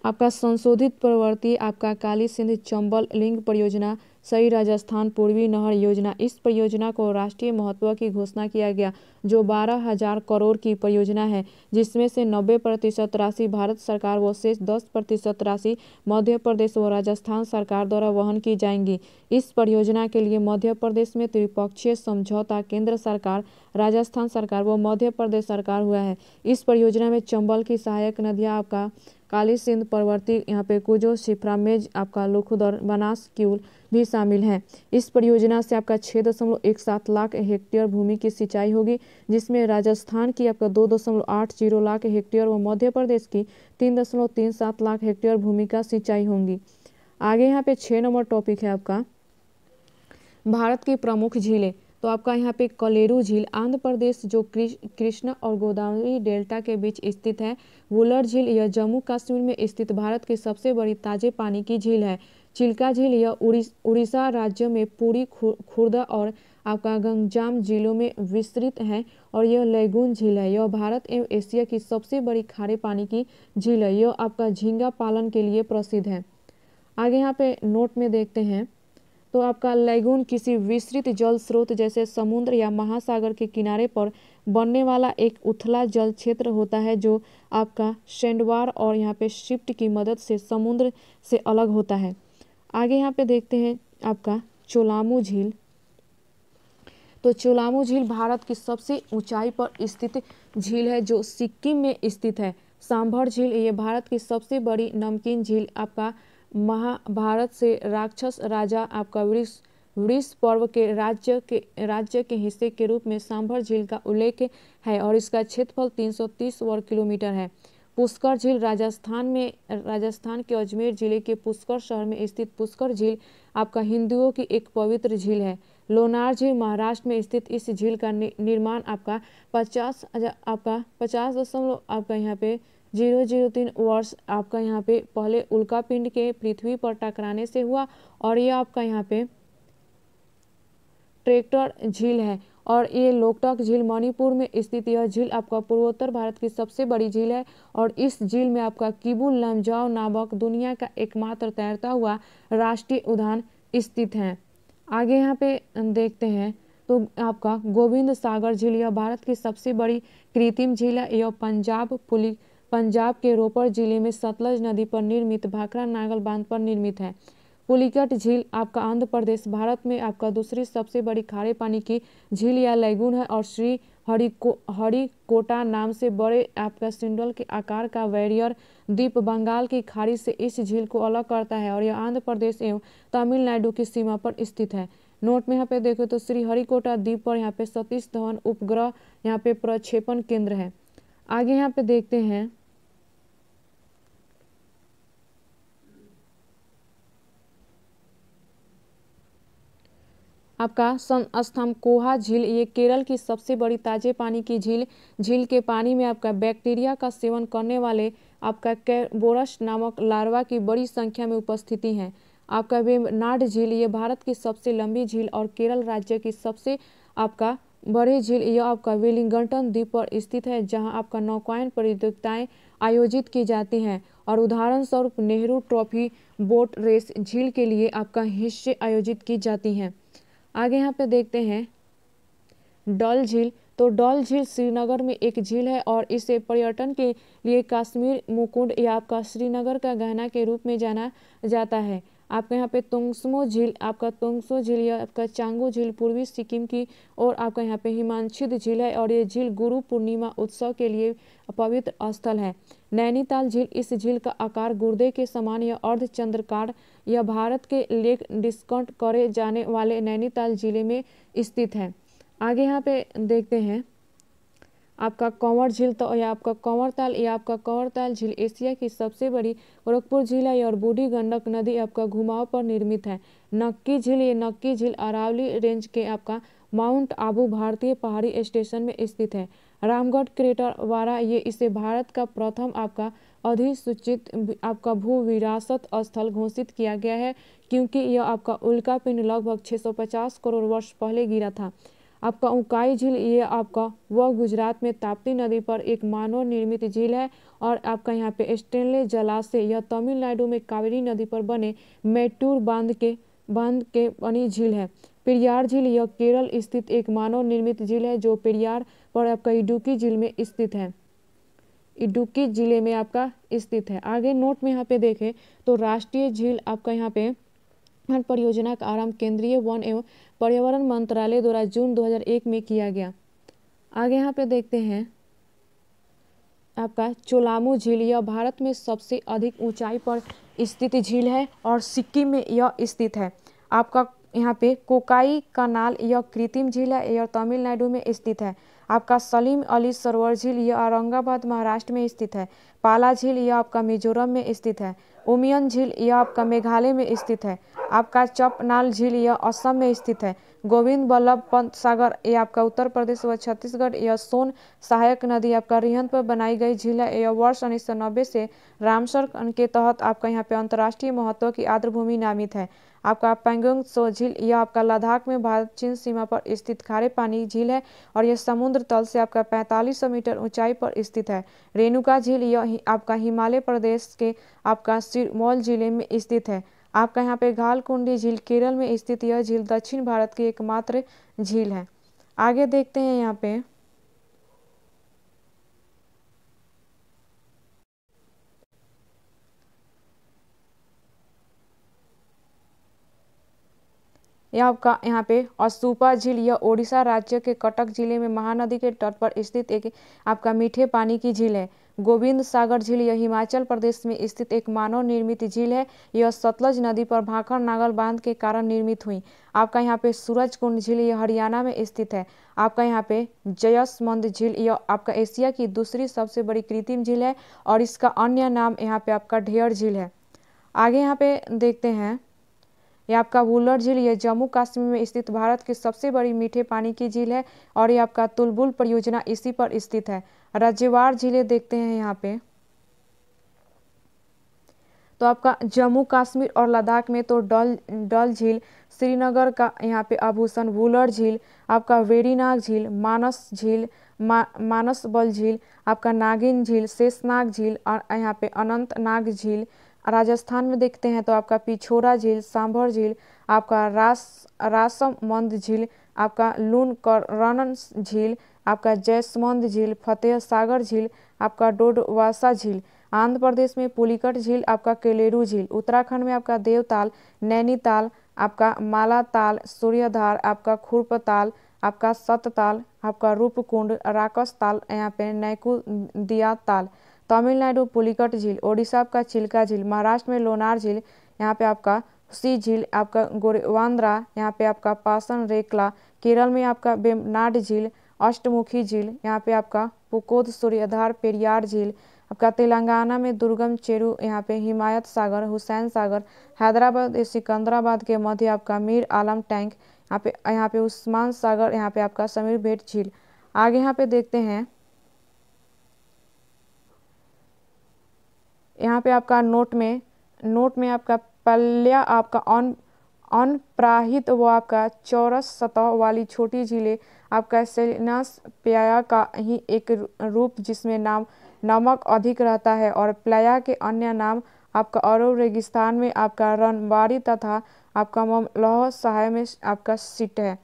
आपका संशोधित प्रवृत्ति आपका काली सिंध चंबल लिंक परियोजना सही राजस्थान पूर्वी नहर योजना। इस परियोजना को राष्ट्रीय महत्व की घोषणा किया गया जो 12,000 करोड़ की परियोजना है, जिसमें से 90% राशि भारत सरकार व शेष 10% राशि मध्य प्रदेश व राजस्थान सरकार द्वारा वहन की जाएंगी। इस परियोजना के लिए मध्य प्रदेश में त्रिपक्षीय समझौता केंद्र सरकार, राजस्थान सरकार व मध्य प्रदेश सरकार हुआ है। इस परियोजना में चंबल की सहायक नदियाँ आपका काली सिंध प्रवृत्ति, यहाँ पे कुजो शिप्रामेज आपका लुखुदर बनास क्यूल भी शामिल हैं। इस परियोजना से आपका 6.17 लाख हेक्टेयर भूमि की सिंचाई होगी, जिसमें राजस्थान की आपका 2.80 लाख हेक्टेयर व मध्य प्रदेश की 3.37 लाख हेक्टेयर भूमि का सिंचाई होंगी। आगे यहाँ पे 6 नंबर टॉपिक है आपका भारत की प्रमुख झीलें। तो आपका यहाँ पे कलेरू झील आंध्र प्रदेश जो कृष्णा और गोदावरी डेल्टा के बीच स्थित है। वुलर झील यह जम्मू कश्मीर में स्थित भारत की सबसे बड़ी ताजे पानी की झील है। चिल्का झील यह उड़ीसा राज्य में पुरी, खुर्दा और आपका गंजाम जिलों में विस्तृत है और यह लैगून झील है। यह भारत एवं एशिया की सबसे बड़ी खारे पानी की झील है। यह आपका झींगा पालन के लिए प्रसिद्ध है। आगे यहाँ पे नोट में देखते हैं तो आपका लैगून किसी विस्तृत जल स्रोत जैसे समुद्र या महासागर के किनारे पर बनने वाला एक उथला जल क्षेत्र होता है जो आपका सैंडबार और यहाँ पे शिफ्ट की मदद से समुद्र से अलग होता है। आगे यहाँ पे देखते हैं आपका चोलामू झील। तो चोलामू झील भारत की सबसे ऊंचाई पर स्थित झील है जो सिक्किम में स्थित है। सांभर झील ये भारत की सबसे बड़ी नमकीन झील आपका महाभारत से राक्षस राजा आपका वृष पर्व के राज्य के हिस्से के रूप में सांभर झील का उल्लेख है और इसका क्षेत्रफल 330 वर्ग किलोमीटर है। पुष्कर झील राजस्थान के अजमेर जिले के पुष्कर शहर में स्थित पुष्कर झील आपका हिंदुओं की एक पवित्र झील है। लोनार झील महाराष्ट्र में स्थित इस झील का निर्माण आपका 50.003 वर्ष आपका यहाँ पे पहले उल्कापिंड के पृथ्वी पर टकराने से हुआ और ये आपका यहाँ पे ट्रैक्टर झील है और ये लोकटक झील मणिपुर में स्थित यह झील आपका पूर्वोत्तर भारत की सबसे बड़ी झील है और इस झील में आपका किबुल लमजाओ नामक दुनिया का एकमात्र तैरता हुआ राष्ट्रीय उद्यान स्थित है। आगे यहाँ पे देखते हैं तो आपका गोविंद सागर झील यह भारत की सबसे बड़ी कृत्रिम झील है। यह पंजाब के रोपड़ जिले में सतलज नदी पर निर्मित भाखड़ा नागल बांध पर निर्मित है। पुलिकट झील आपका आंध्र प्रदेश भारत में आपका दूसरी सबसे बड़ी खारे पानी की झील या लैगून है और श्री हरिकोटा नाम से बड़े आपका सिंडल के आकार का बैरियर द्वीप बंगाल की खाड़ी से इस झील को अलग करता है और यह आंध्र प्रदेश एवं तमिलनाडु की सीमा पर स्थित है। नोट में यहाँ पे देखो तो श्री हरिकोटा द्वीप पर यहाँ पे सतीश धवन उपग्रह यहाँ पे प्रक्षेपण केंद्र है। आगे यहाँ पे देखते हैं आपका संस्थानकोहा झील ये केरल की सबसे बड़ी ताजे पानी की झील के पानी में आपका बैक्टीरिया का सेवन करने वाले आपका कैरबोरस नामक लार्वा की बड़ी संख्या में उपस्थिति है। आपका वेम्बनाड झील ये भारत की सबसे लंबी झील और केरल राज्य की सबसे आपका बड़ी झील यह आपका वेलिंगटन द्वीप पर स्थित है जहां आपका नौकायन प्रतियोगिताएं आयोजित की जाती हैं और उदाहरण स्वरूप नेहरू ट्रॉफी बोट रेस झील के लिए आपका हिस्से आयोजित की जाती हैं। आगे यहाँ पे देखते हैं डल झील। तो डल झील श्रीनगर में एक झील है और इसे पर्यटन के लिए कश्मीर मुकुंड या आपका श्रीनगर का गहना के रूप में जाना जाता है। आपके यहाँ पे तुंगस्मो झील या आपका चांगो झील पूर्वी सिक्किम की और आपका यहाँ पे हिमांशित झील है और ये झील गुरु पूर्णिमा उत्सव के लिए पवित्र स्थल है। नैनीताल झील इस झील का आकार गुर्दे के समान या अर्धचंद्राकार यह भारत के लेक डिस्काउंट करे जाने वाले नैनीताल जिले में स्थित है। आगे यहाँ पे देखते हैं आपका कंवर झील। तो यह आपका कंवरताल झील एशिया की सबसे बड़ी गोरखपुर झील है और बूढ़ी गंडक नदी आपका घुमाव पर निर्मित है। नक्की झील अरावली रेंज के आपका माउंट आबू भारतीय पहाड़ी स्टेशन में स्थित है। रामगढ़ क्रेटर वारा ये इसे भारत का प्रथम आपका अधिसूचित आपका भू विरासत स्थल घोषित किया गया है क्योंकि यह आपका उल्कापिंड लगभग 650 करोड़ वर्ष पहले गिरा था। आपका उकाई झील ये आपका वह गुजरात में ताप्ती नदी पर एक मानव निर्मित झील है और आपका यहाँ पे स्टेनले जलाशय यह तमिलनाडु में कावेरी नदी पर बने मैटूर बांध के बनी झील है। पेरियार झील यह केरल स्थित एक मानव निर्मित झील है जो पेरियार पर आपका इडुक्की झील में स्थित है, इडुक्की जिले में आपका स्थित है। आगे नोट में यहाँ पे देखें तो राष्ट्रीय झील आपका यहाँ पे परियोजना का आरंभ केंद्रीय वन एवं पर्यावरण मंत्रालय द्वारा जून 2001 में किया गया। आगे यहाँ पे देखते हैं आपका चोलामू झील यह भारत में सबसे अधिक ऊंचाई पर स्थित झील है और सिक्किम में यह स्थित है। आपका यहाँ पे कोकाई कनाल यह कृत्रिम झील है, यह तमिलनाडु में स्थित है। आपका सलीम अली सरोवर झील यह औरंगाबाद महाराष्ट्र में स्थित है। पाला झील यह आपका मिजोरम में स्थित है। उमियम झील यह आपका मेघालय में स्थित है। आपका चपनाल झील यह असम में स्थित है। गोविंद बल्लभ पंत सागर ये आपका उत्तर प्रदेश व छत्तीसगढ़। यह सोन सहायक नदी आपका रिहंद पर बनाई गई झील है। यह वर्ष 1990 से रामसर के तहत आपका यहाँ पे अंतर्राष्ट्रीय महत्व की आर्द्रभूमि नामित है। आपका पैंगोंग त्सो झील यह आपका लद्दाख में भारत चीन सीमा पर स्थित खारे पानी झील है और यह समुद्र तल से आपका 4500 मीटर ऊंचाई पर स्थित है। रेणुका झील यह आपका हिमालय प्रदेश के आपका सिरमौर जिले में स्थित है। आपका यहाँ पे घालकुंडी झील केरल में स्थित यह झील दक्षिण भारत की एकमात्र झील है। आगे देखते हैं यहाँ पे यह आपका यहाँ पे अस्तूपा झील यह ओडिशा राज्य के कटक जिले में महानदी के तट पर स्थित एक आपका मीठे पानी की झील है। गोविंद सागर झील यह हिमाचल प्रदेश में स्थित एक मानव निर्मित झील है। यह सतलज नदी पर भाखड़ नागल बांध के कारण निर्मित हुई। आपका यहाँ पे सूरजकुंड झील यह हरियाणा में स्थित है। आपका यहाँ पे जयसमंद झील यह आपका एशिया की दूसरी सबसे बड़ी कृत्रिम झील है और इसका अन्य नाम यहाँ पे आपका ढेयर झील है। आगे यहाँ पे देखते हैं यह आपका वुलर झील यह जम्मू कश्मीर में स्थित भारत की सबसे बड़ी मीठे पानी की झील है और यह आपका तुलबुल परियोजना इसी पर स्थित है। राज्यवार झीलें देखते हैं यहाँ पे तो आपका जम्मू कश्मीर और लद्दाख में तो डल झील, श्रीनगर का यहाँ पे आभूषण वुलर झील, आपका वेरीनाग झील, मानस झील, मानसबल झील, आपका नागिन झील, शेषनाग झील और यहाँ पे अनंतनाग झील। राजस्थान में देखते हैं तो आपका पिछोरा झील, सांभर झील, आपका रासमंद झील, आपका लूनकरण झील, आपका जयसमंद झील, फतेह सागर झील, आपका डोडवासा झील। आंध्र प्रदेश में पुलिकट झील, आपका केलेरू झील। उत्तराखंड में आपका देवताल, नैनीताल, आपका मालाताल, सूर्यधार, आपका खुरपताल, आपका सतताल, आपका रूपकुंड, राकसताल, यहाँ पे नैकुदिया ताल। तमिलनाडु पुलिकट झील, ओडिशा आपका चिल्का झील, महाराष्ट्र में लोनार झील, यहाँ पे आपका सी झील, आपका गोरेवांद्रा, यहाँ पे आपका पासन रेकला। केरल में आपका वेम्बनाड झील, अष्टमुखी झील, यहाँ पे आपका पुकोद, सूर्यधार, पेरियार झील। आपका तेलंगाना में दुर्गम चेरू, यहाँ पे हिमायत सागर, हुसैन सागर। हैदराबाद सिकंदराबाद के मध्य आपका मीर आलम टैंक, यहाँ पे उस्मान सागर, यहाँ पे आपका समीर भेट झील। आगे यहाँ पे देखते हैं यहाँ पे आपका नोट में आपका पल्ल्या आपका अनप्राहित वो आपका चौरस सतह वाली छोटी झीलें, आपका सेलिनस प्याया का ही एक रूप जिसमें नमक अधिक रहता है और प्लाया के अन्य नाम आपका अरब रेगिस्तान में आपका रनबारी तथा आपका ममलह सहाय में आपका सिट है।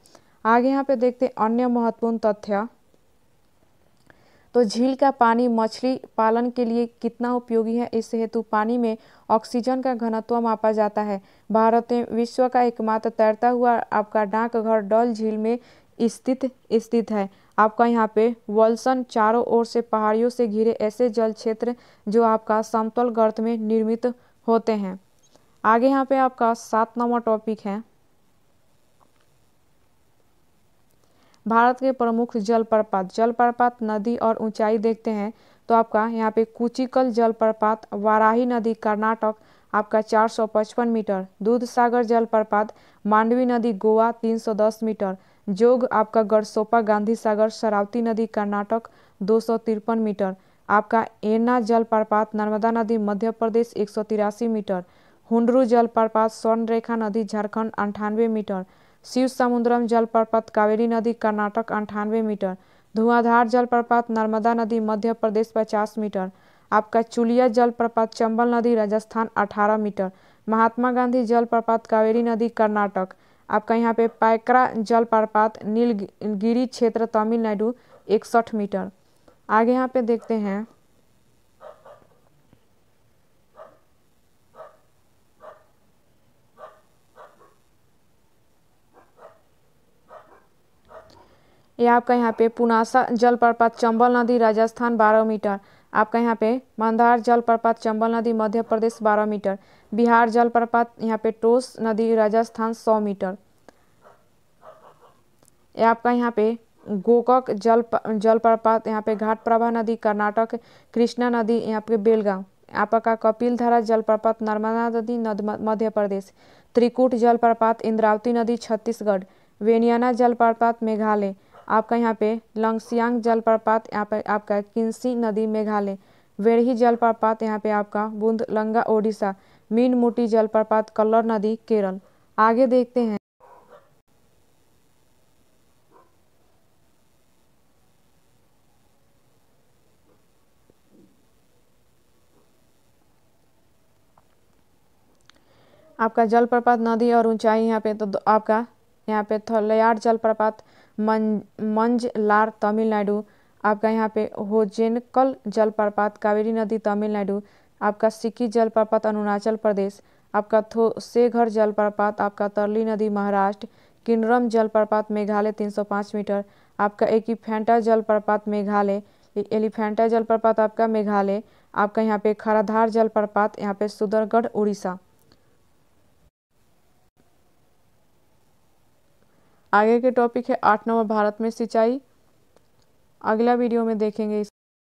आगे यहाँ पे देखते अन्य महत्वपूर्ण तथ्य तो झील का पानी मछली पालन के लिए कितना उपयोगी है, इस हेतु पानी में ऑक्सीजन का घनत्व मापा जाता है। भारत में विश्व का एकमात्र तैरता हुआ आपका डाकघर डल झील में स्थित है। आपका यहाँ पे वल्सन चारों ओर से पहाड़ियों से घिरे ऐसे जल क्षेत्र जो आपका समतल गर्त में निर्मित होते हैं। आगे यहाँ पे आपका 7 नंबर टॉपिक है भारत के प्रमुख जलप्रपात नदी और ऊंचाई देखते हैं तो आपका यहाँ पे कुचिकल जलप्रपात वाराही नदी कर्नाटक आपका 455 मीटर, दूधसागर जलप्रपात मांडवी नदी गोवा 310 मीटर, जोग आपका गढ़सोपा गांधी सागर शरावती नदी कर्नाटक 253 मीटर, आपका एना जलप्रपात नर्मदा नदी मध्य प्रदेश 183 मीटर, हुंडरू जलप्रपात स्वर्णरेखा नदी झारखंड 98 मीटर, शिव समुद्रम जलप्रपात कावेरी नदी कर्नाटक 98 मीटर, धुआंधार जलप्रपात नर्मदा नदी मध्य प्रदेश 50 मीटर, आपका चुलिया जलप्रपात चंबल नदी राजस्थान 18 मीटर, महात्मा गांधी जलप्रपात कावेरी नदी कर्नाटक, आपका यहाँ पे पैकरा जलप्रपात नीलगिरी क्षेत्र तमिलनाडु 61 मीटर। आगे यहाँ पे देखते हैं ये आपका यहाँ पे पुनासा जलप्रपात चंबल नदी राजस्थान 12 मीटर, आपका यहाँ पे मंदार जलप्रपात चंबल नदी मध्य प्रदेश 12 मीटर, बिहार जलप्रपात यहाँ पे टोस नदी राजस्थान 100 मीटर, ये आपका यहाँ पे गोकक जलप्रपात यहाँ पे घाटप्रभा नदी कर्नाटक, कृष्णा नदी यहाँ पे बेलगांव आपका कपिलधारा जलप्रपात नर्मदा नदी मध्य प्रदेश, त्रिकुट जलप्रपात इंद्रावती नदी छत्तीसगढ़, वेनियाना जलप्रपात मेघालय, आपका यहाँ पे लंगसियांग जलप्रपात यहाँ पे आपका किन्सी नदी मेघालय, वेरही जलप्रपात यहाँ पे आपका बुंदलंगा ओडिशा, मीनमुटी जलप्रपात कल्लर नदी केरल। आगे देखते हैं। आपका जलप्रपात नदी और ऊंचाई यहाँ पे तो आपका यहाँ पे थोलैयार जलप्रपात मंजलार तमिलनाडु, आपका यहाँ पे होजेनकल जलप्रपात कावेरी नदी तमिलनाडु, आपका सिक्की जलप्रपात अरुणाचल प्रदेश, आपका थोसेघर जलप्रपात आपका तरली नदी महाराष्ट्र, किन्नरम जलप्रपात मेघालय 305 मीटर, आपका एलिफेंटा जलप्रपात मेघालय, एलिफेंटा जलप्रपात आपका मेघालय, आपका यहाँ पे खराधार जलप्रपात यहाँ पे सुंदरगढ़ उड़ीसा। आगे के टॉपिक है 8 नंबर भारत में सिंचाई। अगला वीडियो में देखेंगे।